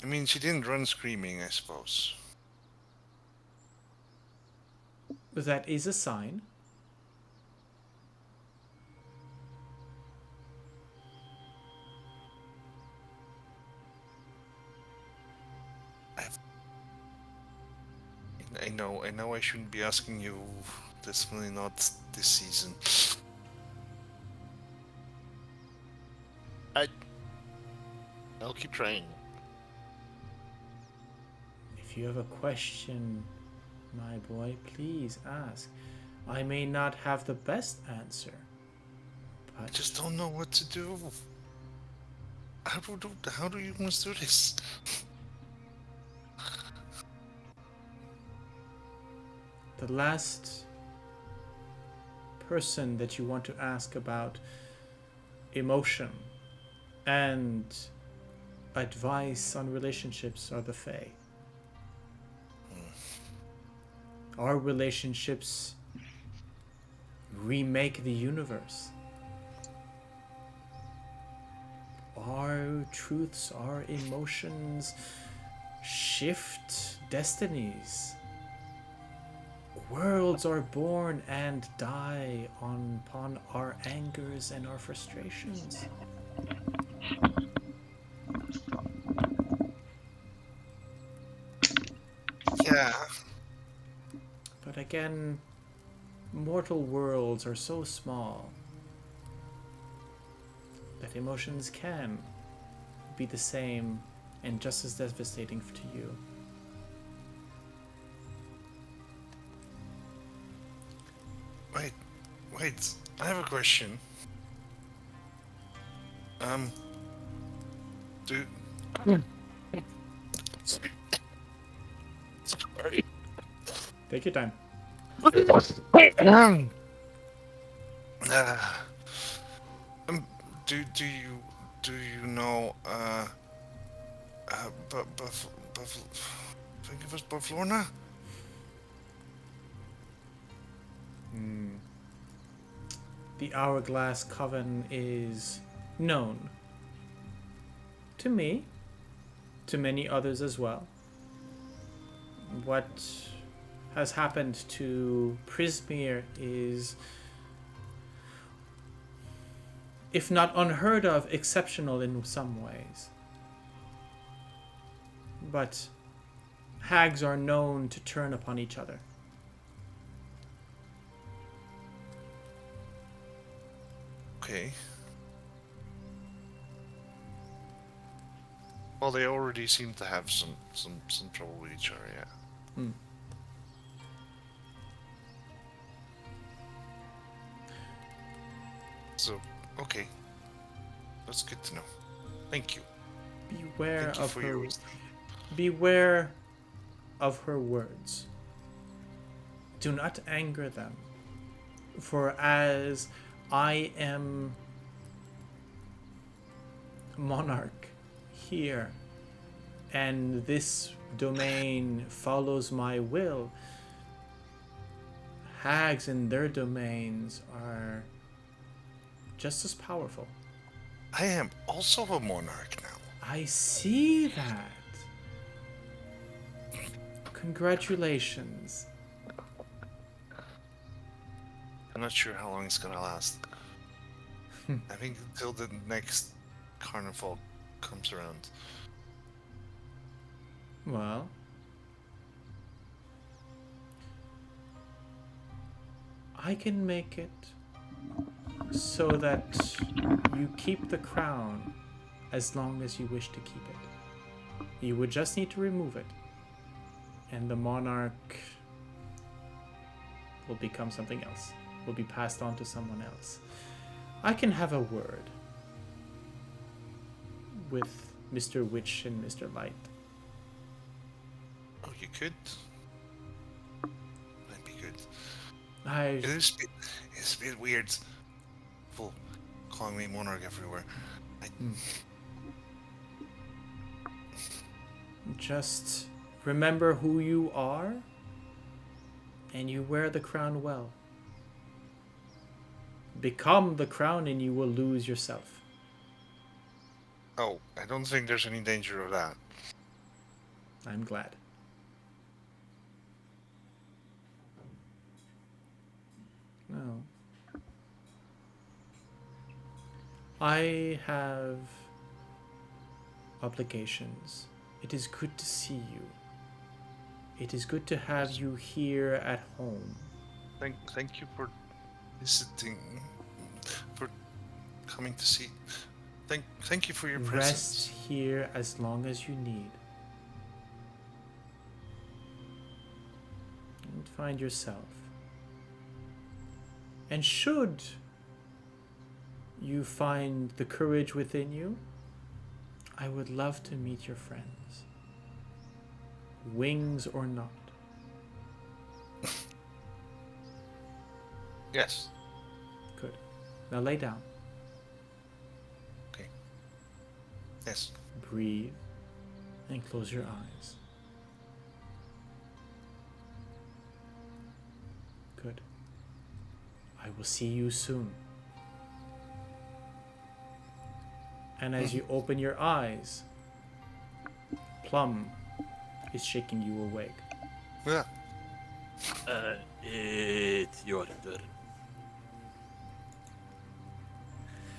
I mean, she didn't run screaming, I suppose. That is a sign. I know I shouldn't be asking you. Definitely not this season. I'll keep trying. If you have a question, my boy, please ask. I may not have the best answer, I but just don't know what to do. How do you want to do this? the last person that you want to ask about emotion and advice on relationships are the Fae. Our relationships remake the universe. Our truths, our emotions shift destinies. Worlds are born and die upon our angers and our frustrations. Yeah. But again, mortal worlds are so small that emotions can be the same and just as devastating to you. Wait, I have a question. Do sorry. Take your time. Uh, do you know think it was Bavlorna? The Hourglass Coven is known to me, to many others as well. What has happened to Prismeer is, if not unheard of, exceptional in some ways. But hags are known to turn upon each other. Okay. Well, they already seem to have some trouble with each other, yeah. So, okay. That's good to know. Thank you. Beware Thank you of for her. your wisdom. Beware of her words. Do not anger them. For as I am monarch here, and this domain follows my will, hags in their domains are just as powerful. I am also a monarch now. I see that. Congratulations. I'm not sure how long it's gonna last. I think until the next Carnaval comes around. Well, I can make it so that you keep the crown as long as you wish to keep it. You would just need to remove it, and the monarch will become something else, will be passed on to someone else. I can have a word with Mr. Witch and Mr. Light. Oh, you could? That'd be good. I It's a bit weird. People calling me monarch everywhere. just remember who you are, and you wear the crown well. Become the crown and you will lose yourself. Oh, I don't think there's any danger of that. I'm glad. No. I have obligations. It is good to see you. It is good to have you here at home. Thank you for visiting, for coming to see. Thank you for your Rest presence. here as long as you need. And find yourself. And should you find the courage within you, I would love to meet your friends. Wings or not. Yes. Good. Now lay down. Okay. Yes. Breathe. And close your eyes. Good. I will see you soon. And as you open your eyes, Plum is shaking you awake. Yeah. It's your turn.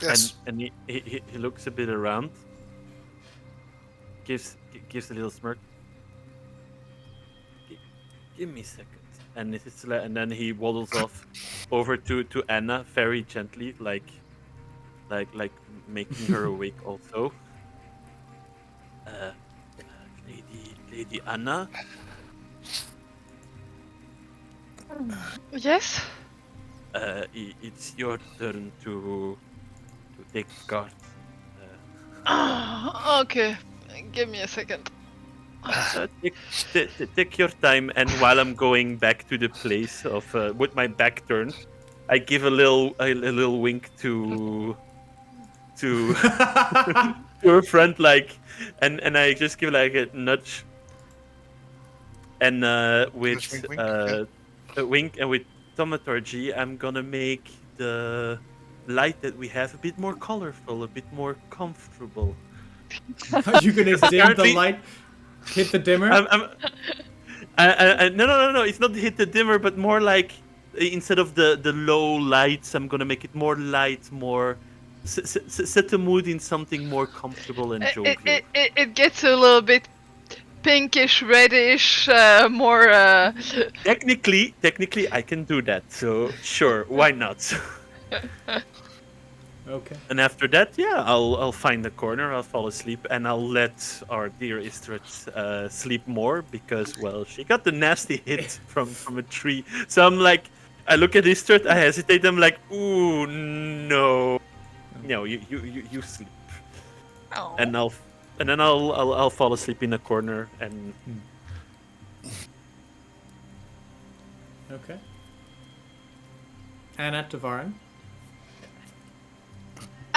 Yes. And he looks a bit around. Gives a little smirk. Give me a second. And then he waddles off over to Anna very gently, like making her awake also. Lady Anna. Yes? It's your turn to take guard. Okay. Give me a second. Take your time, and while I'm going back to the place of with my back turned, I give a little wink to to her friend, like, and I just give like a nudge, and with Wink, yeah. a wink, and with thaumaturgy, I'm gonna make the light that we have a bit more colorful, a bit more comfortable. Are you gonna dim the Apparently- light? Hit the dimmer? No. It's not hit the dimmer, but more like instead of the low lights, I'm gonna make it more light, more set the mood in something more comfortable and jovial. It gets a little bit pinkish, reddish, more. Technically, I can do that. So sure, why not? Okay. And after that, yeah, I'll find a corner, I'll fall asleep, and I'll let our dear Ysdred sleep more because, well, she got the nasty hit from a tree. So I'm like, I look at Ysdred, I hesitate, I'm like, ooh, no, you sleep, Oh. and then I'll fall asleep in a corner and. Okay. Anna, Tavaren.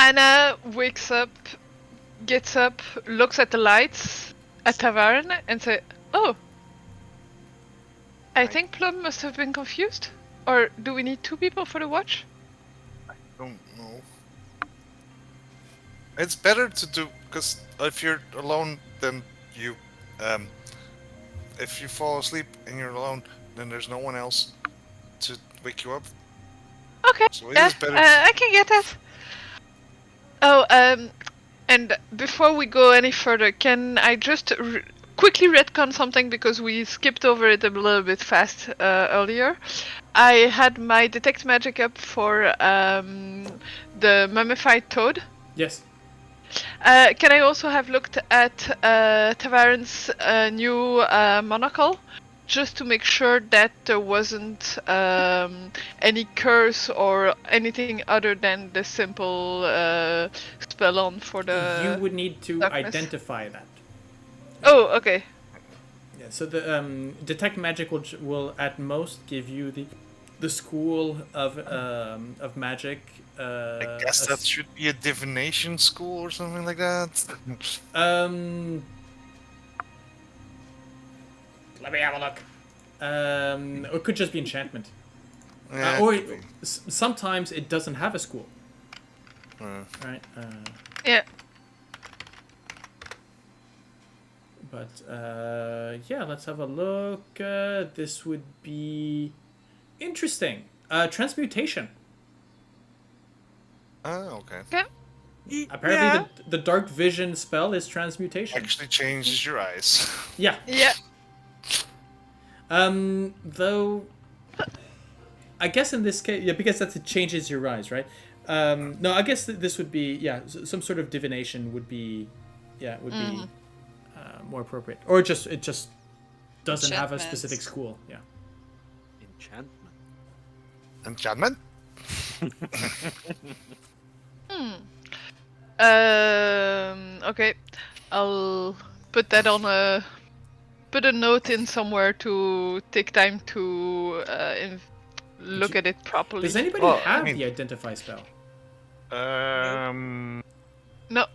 Anna wakes up, gets up, looks at the lights at Tavaren, and say, "Oh, I think Plum must have been confused. Or do we need two people for the watch?" Don't know. It's better to do, because if you're alone, then you, if you fall asleep and you're alone, then there's no one else to wake you up. Okay, So it is better. I can get that. Oh, and before we go any further, can I just quickly retcon something because we skipped over it a little bit fast earlier? I had my detect magic up for the mummified toad. Yes. Can I also have looked at Tavaren's new monocle, just to make sure that there wasn't any curse or anything other than the simple spell on for the. You would need to darkness. identify that. Oh, okay. Yeah. So the detect magic will at most give you the school of magic. I guess that should be a divination school or something like that. Let me have a look. Or it could just be enchantment. Yeah, Or it could be. sometimes it doesn't have a school. Right? Yeah. But yeah, let's have a look. This would be interesting. Transmutation. Oh, okay. Apparently, the dark vision spell is transmutation. Actually changes your eyes. Yeah. Yeah. Though, I guess in this case, yeah, because it changes your eyes, right? No, I guess this would be, yeah, some sort of divination would be, yeah, would be more appropriate, or it just doesn't have a Enchantment. specific school, yeah. Enchantment. Enchantment? Okay, I'll put that on a put a note in somewhere to take time to look at it properly. Does anybody Well, I have mean- the identify spell? No,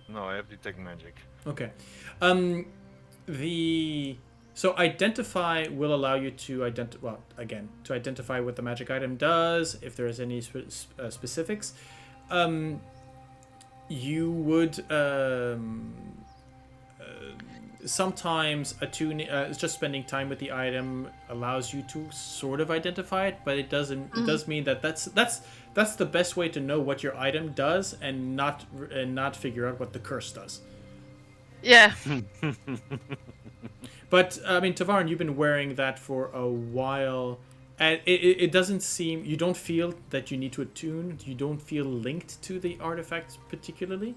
No. I have detect magic. Okay. So identify will allow you to identify what the magic item does. If there is any specifics, you would sometimes just spending time with the item allows you to sort of identify it, but it doesn't. It does mean that that's the best way to know what your item does and not figure out what the curse does. Yeah. But I mean, Tavaren, you've been wearing that for a while, and it doesn't seem, you don't feel that you need to attune. You don't feel linked to the artifact particularly,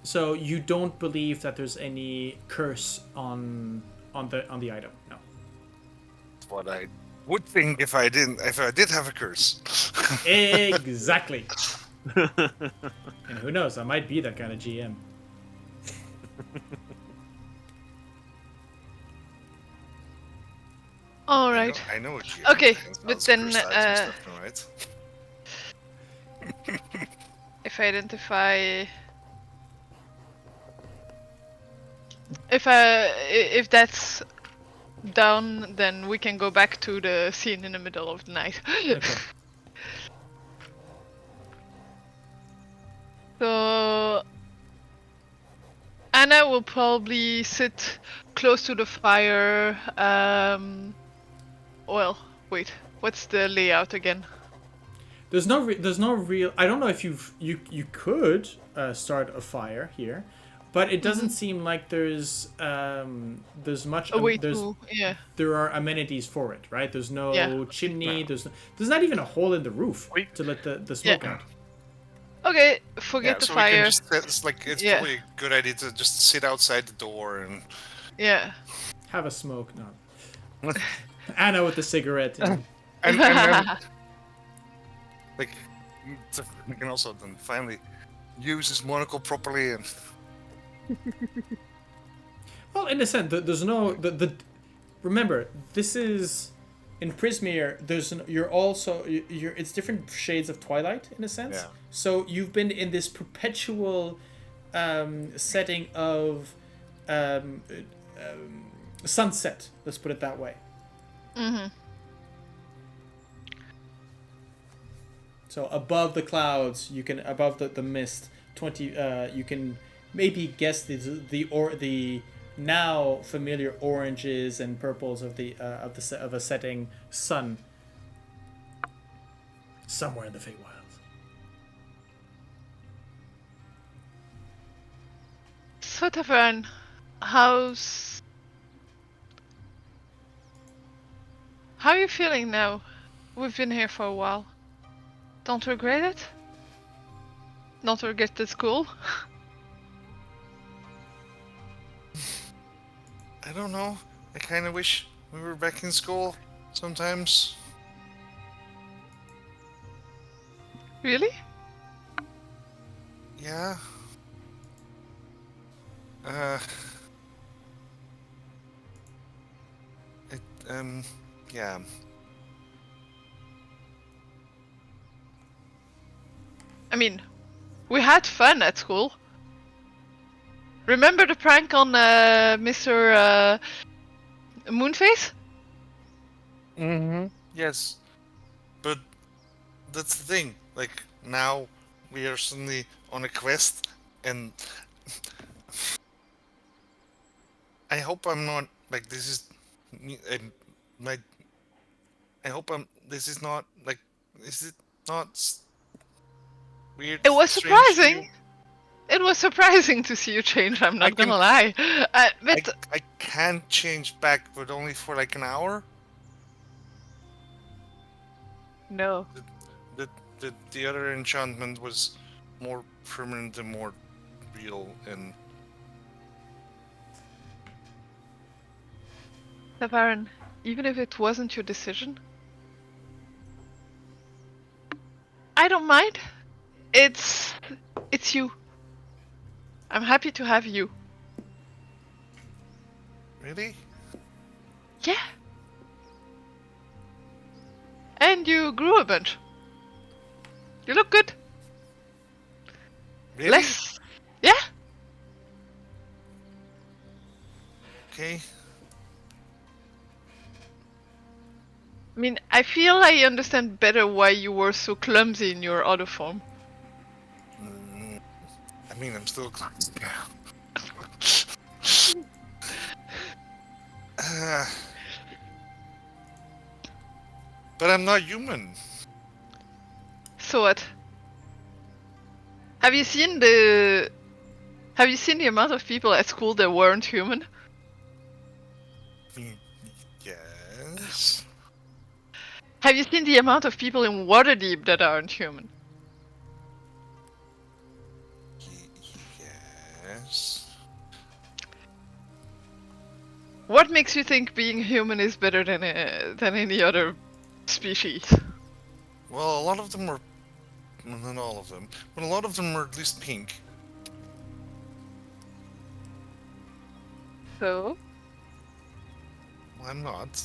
so you don't believe that there's any curse on the item. No. That's what I would think if I did have a curse. Exactly. And who knows? I might be that kind of GM. All right. I know what you. Okay, but then, right? If I identify, if that's down, then we can go back to the scene in the middle of the night. Okay. So Anna will probably sit close to the fire. Well, wait. What's the layout again? There's no real. I don't know if you could start a fire here, but it doesn't seem like there's much. A way there's to, yeah. there are amenities for it, right? There's no Yeah. chimney. There's not even a hole in the roof to let the smoke Yeah. out. Okay, forget the so fire. We can just, it's Yeah. probably a good idea to just sit outside the door and. Yeah. Have a smoke, no. Anna with the cigarette. And then, like, we can also then finally use his monocle properly and. Well, in a sense, there's no the. Remember, this is in Prismeer. You're it's different shades of twilight in a sense. Yeah. So you've been in this perpetual setting of sunset. Let's put it that way. Mm-hmm. So above the clouds, above the mist, you can maybe guess the now familiar oranges and purples of a setting sun somewhere in the Feywilds. So Tavern, how are you feeling now? We've been here for a while. Don't regret it? Not regret the school? I don't know. I kind of wish we were back in school sometimes. Really? Yeah. Yeah. I mean, we had fun at school. Remember the prank on Mr. Moonface? Mm-hmm. Yes. But that's the thing. Like, now we are suddenly on a quest, and I hope I'm not, like, this is... I hope this is not, like, is it not weird? It was strange to you? surprising. It was surprising to see you change, I'm not gonna lie. But I can't change back, but only for like an hour. no. The other enchantment was more permanent and more real, and Tavaren, even if it wasn't your decision, I don't mind. It's you. I'm happy to have you. Really? Yeah. And you grew a bunch. You look good. Really? Less. Yeah. Okay. I mean, I feel I understand better why you were so clumsy in your other form. I mean, I'm still clumsy. But I'm not human. So what? Have you seen the amount of people at school that weren't human? I mean, yes. Have you seen the amount of people in Waterdeep that aren't human? Yes. What makes you think being human is better than any other species? Well, a lot of them are. Not all of them, but a lot of them are at least pink. So? Well, I'm not.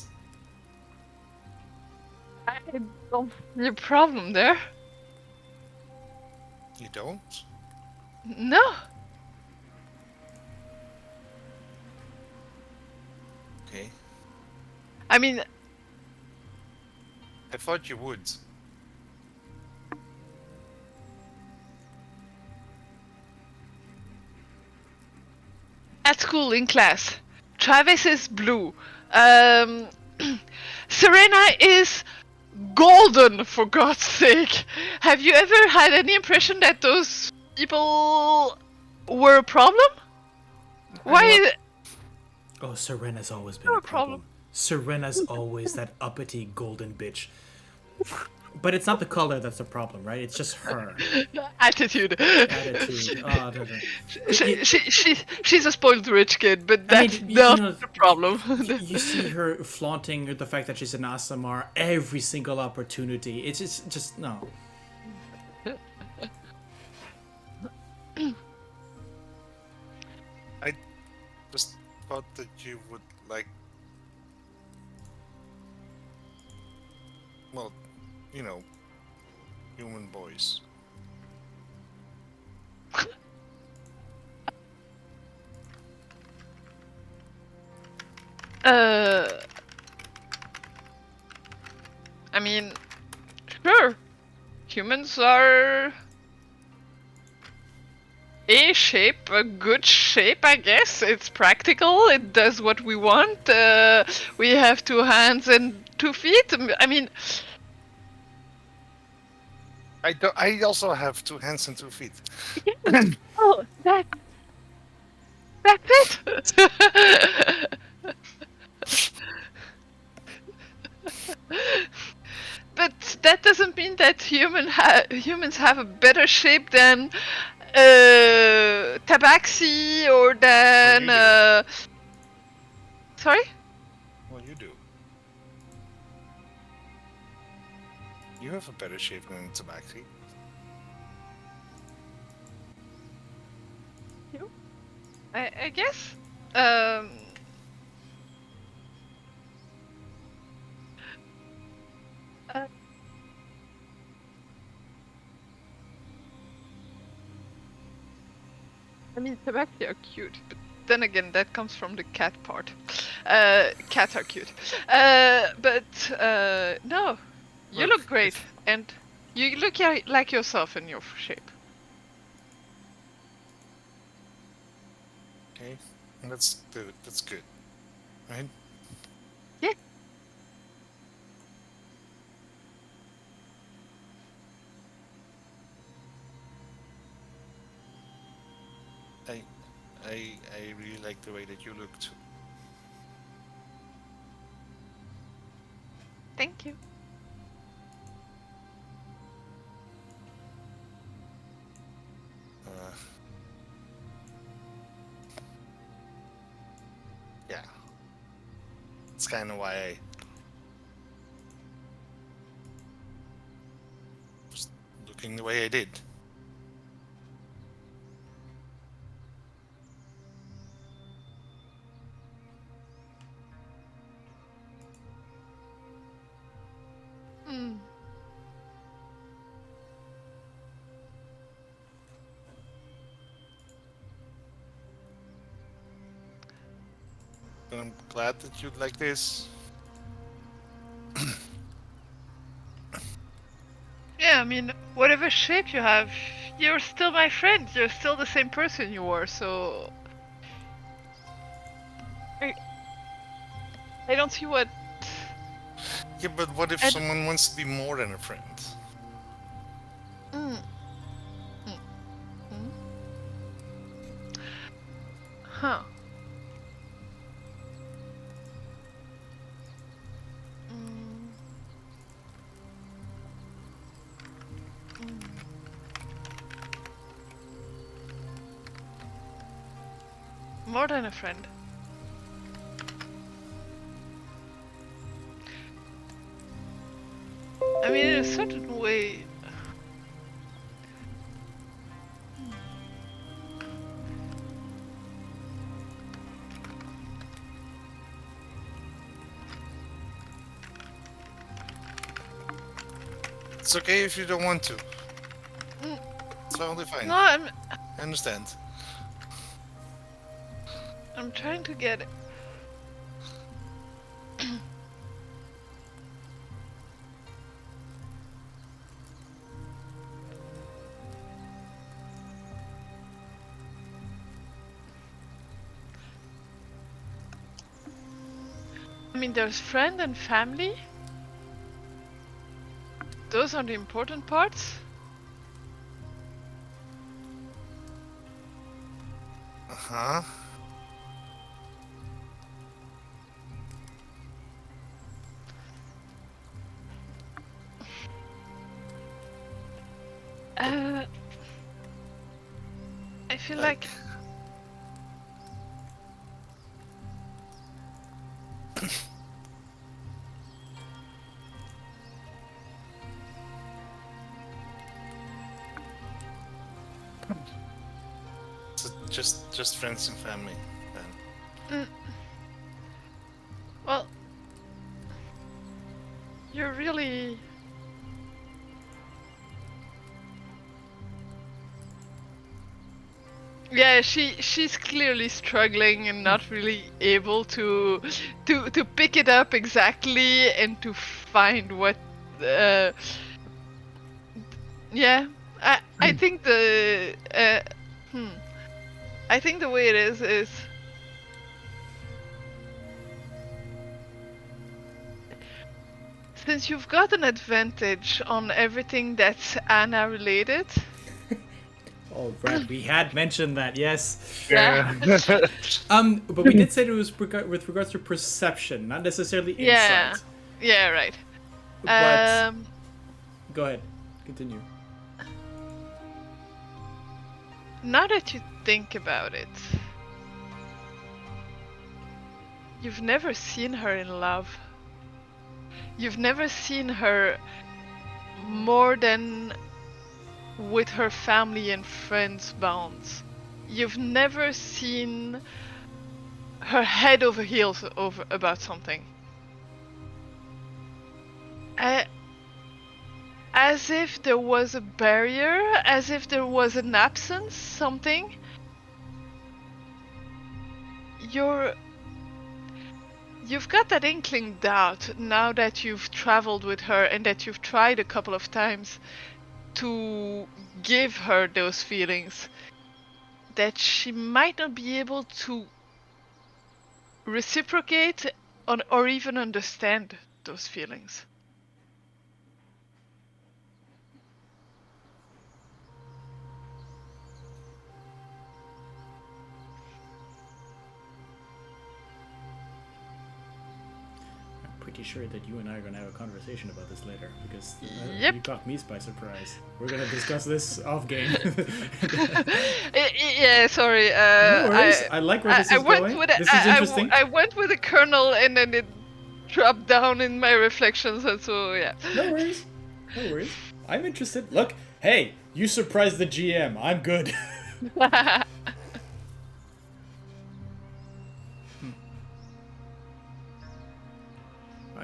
I don't see a problem there. You don't? No. Okay. I mean, I thought you would. at school in class, Travis is blue. Serena is golden, for God's sake. Have you ever had any impression that those people were a problem? Why? Oh, Serena's always been No a problem. problem. Serena's always that uppity golden bitch. But it's not the color that's the problem, right? It's just her Attitude. attitude. Oh, no, no. She's a spoiled rich kid, but that's not the problem. You see her flaunting the fact that she's an Asamar every single opportunity. It's just no. I just thought that you would like. Well, you know, human boys. I mean, sure. Humans are a shape, a good shape, I guess. It's practical, it does what we want. We have 2 hands and 2 feet. I mean, I also have 2 hands and 2 feet. oh, that's it. But that doesn't mean that humans have a better shape than Tabaxi or than. Sorry? Well, you do. You have a better shape than Tabaxi. I guess. I mean, Tabaxi are cute, but then again, that comes from the cat part. Cats are cute. No, you look great, and you look like yourself in your shape. Okay, and that's good. That's good, right? Yeah. I really like the way that you look too. Thank you. Yeah. It's kind of why I was talking the way I did. Hmm. But I'm glad that you'd like this. Yeah, I mean, whatever shape you have, you're still my friend. You're still the same person you were, so... I don't see what... Yeah, but what if And- someone wants to be more than a friend? Mm. Mm. Mm. Huh. Mm. Mm. More than a friend. I mean, in a certain way. It's okay if you don't want to. Mm. It's totally fine. No, I understand. I'm trying to get it. I mean, there's friend and family. Those are the important parts. Uh-huh. I feel like So just friends and family then. well, you're really... Yeah, she's clearly struggling and not really able to pick it up exactly and to find what yeah, I think the I think the way it is since you've got an advantage on everything that's Anna related. Oh, right. We had mentioned that, yes. Yeah. But we did say it was with regards to perception, not necessarily Yeah. insight. Yeah, right. But go ahead, continue. Now that you think about it, you've never seen her in love. You've never seen her more than with her family and friends bonds. You've never seen her head over heels over about something. As if there was a barrier, as if there was an absence, something. You've got that inkling doubt now that you've traveled with her and that you've tried a couple of times to give her those feelings, that she might not be able to reciprocate or even understand those feelings. Pretty sure that you and I are going to have a conversation about this later because Yep. you caught me by surprise. We're going to discuss this off game. Yeah, sorry. No worries. I like where this is going. This is interesting. I went with a kernel and then it dropped down in my reflections, and so yeah. No worries. No worries. I'm interested. Look, Hey, you surprised the GM. I'm good. I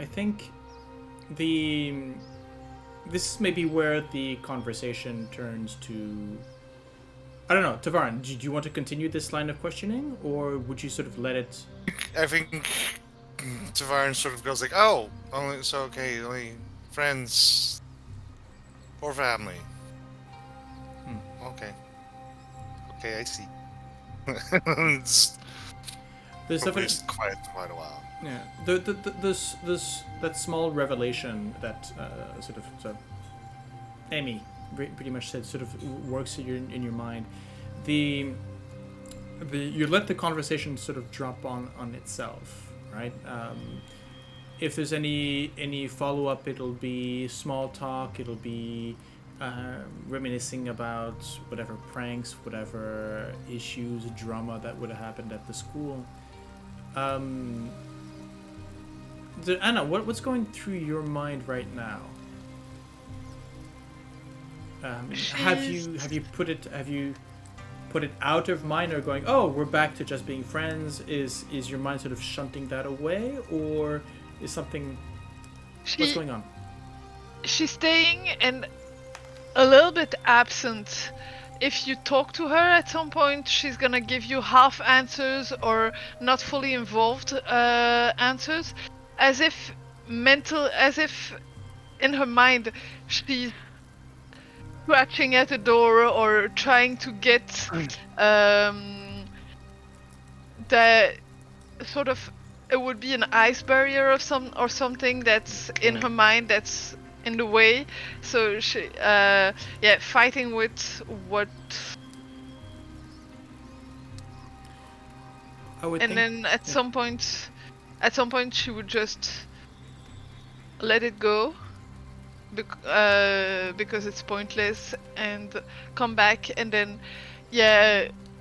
think this is maybe where the conversation turns to. I don't know, Tavaren. Do you want to continue this line of questioning, or would you sort of let it? I think Tavaren sort of goes like, "Oh, only friends or family." Okay, I see. It's There's probably definitely just quiet for quite a while. yeah. This that small revelation that so Amy pretty much said sort of works in your mind. The you let the conversation sort of drop on itself, right? If there's any follow up, it'll be small talk. It'll be reminiscing about whatever pranks, whatever issues, drama that would have happened at the school. Anna, what's going through your mind right now? Have you put it out of mind, or going, oh, we're back to just being friends? Is your mind sort of shunting that away, or is something? What's going on? She's staying and a little bit absent. If you talk to her at some point, she's gonna give you half answers or not fully involved answers, as if in her mind she's scratching at a door or trying to get the sort of, it would be an ice barrier or something that's in her mind that's in the way. So she fighting with what. Then at some point she would just let it go because it's pointless, and come back and then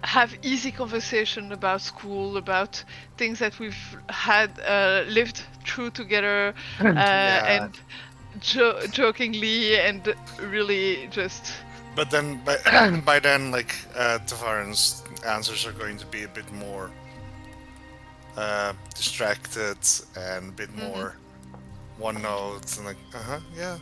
have easy conversation about school, about things that we've had lived through together, and jokingly and really just. But then by then, like Tavaren's answers are going to be a bit more distracted and a bit more one note and like yeah.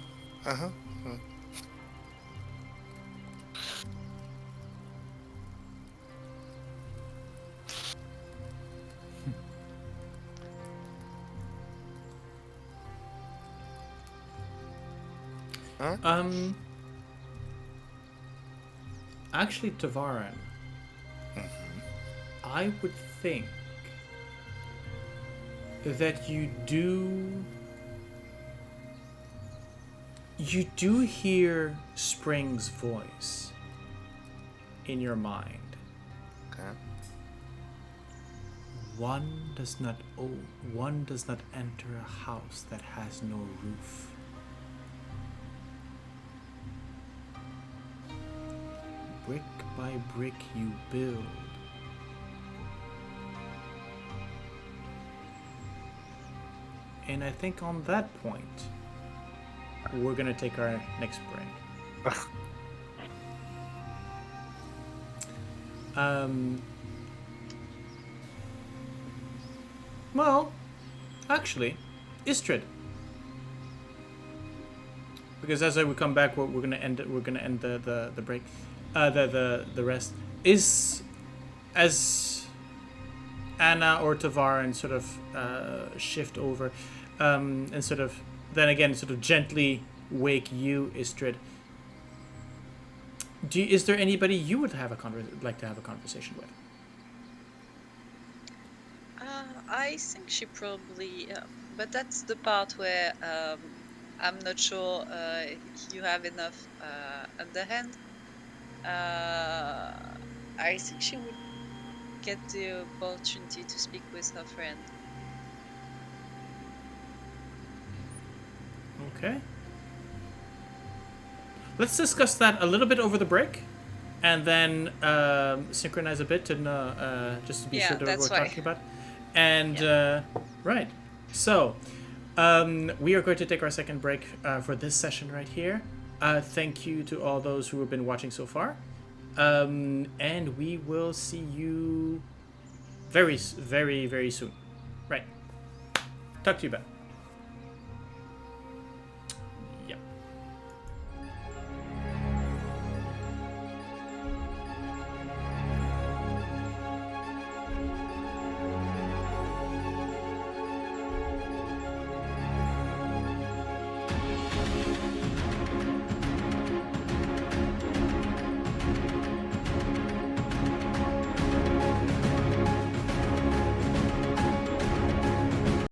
Actually, Tavaren, I would think that you do hear Spring's voice in your mind. Okay. One does not enter a house that has no roof. Brick by brick you build. And I think on that point, we're gonna take our next break. Well, actually, Ysdred. Because as we come back, we're gonna end the break, the rest is as Anna or Tavaren sort of shift over, and sort of then again sort of gently wake you, Ysdred. Is there anybody you would like to have a conversation with? I think she probably, but that's the part where I'm not sure you have enough underhand. I think she would get the opportunity to speak with her friend. Okay. Let's discuss that a little bit over the break, and then synchronize a bit and just to be sure that what we're talking about. And right, so we are going to take our second break for this session right here. Thank you to all those who have been watching so far. And we will see you very, very, very soon. Right. Talk to you, Ben.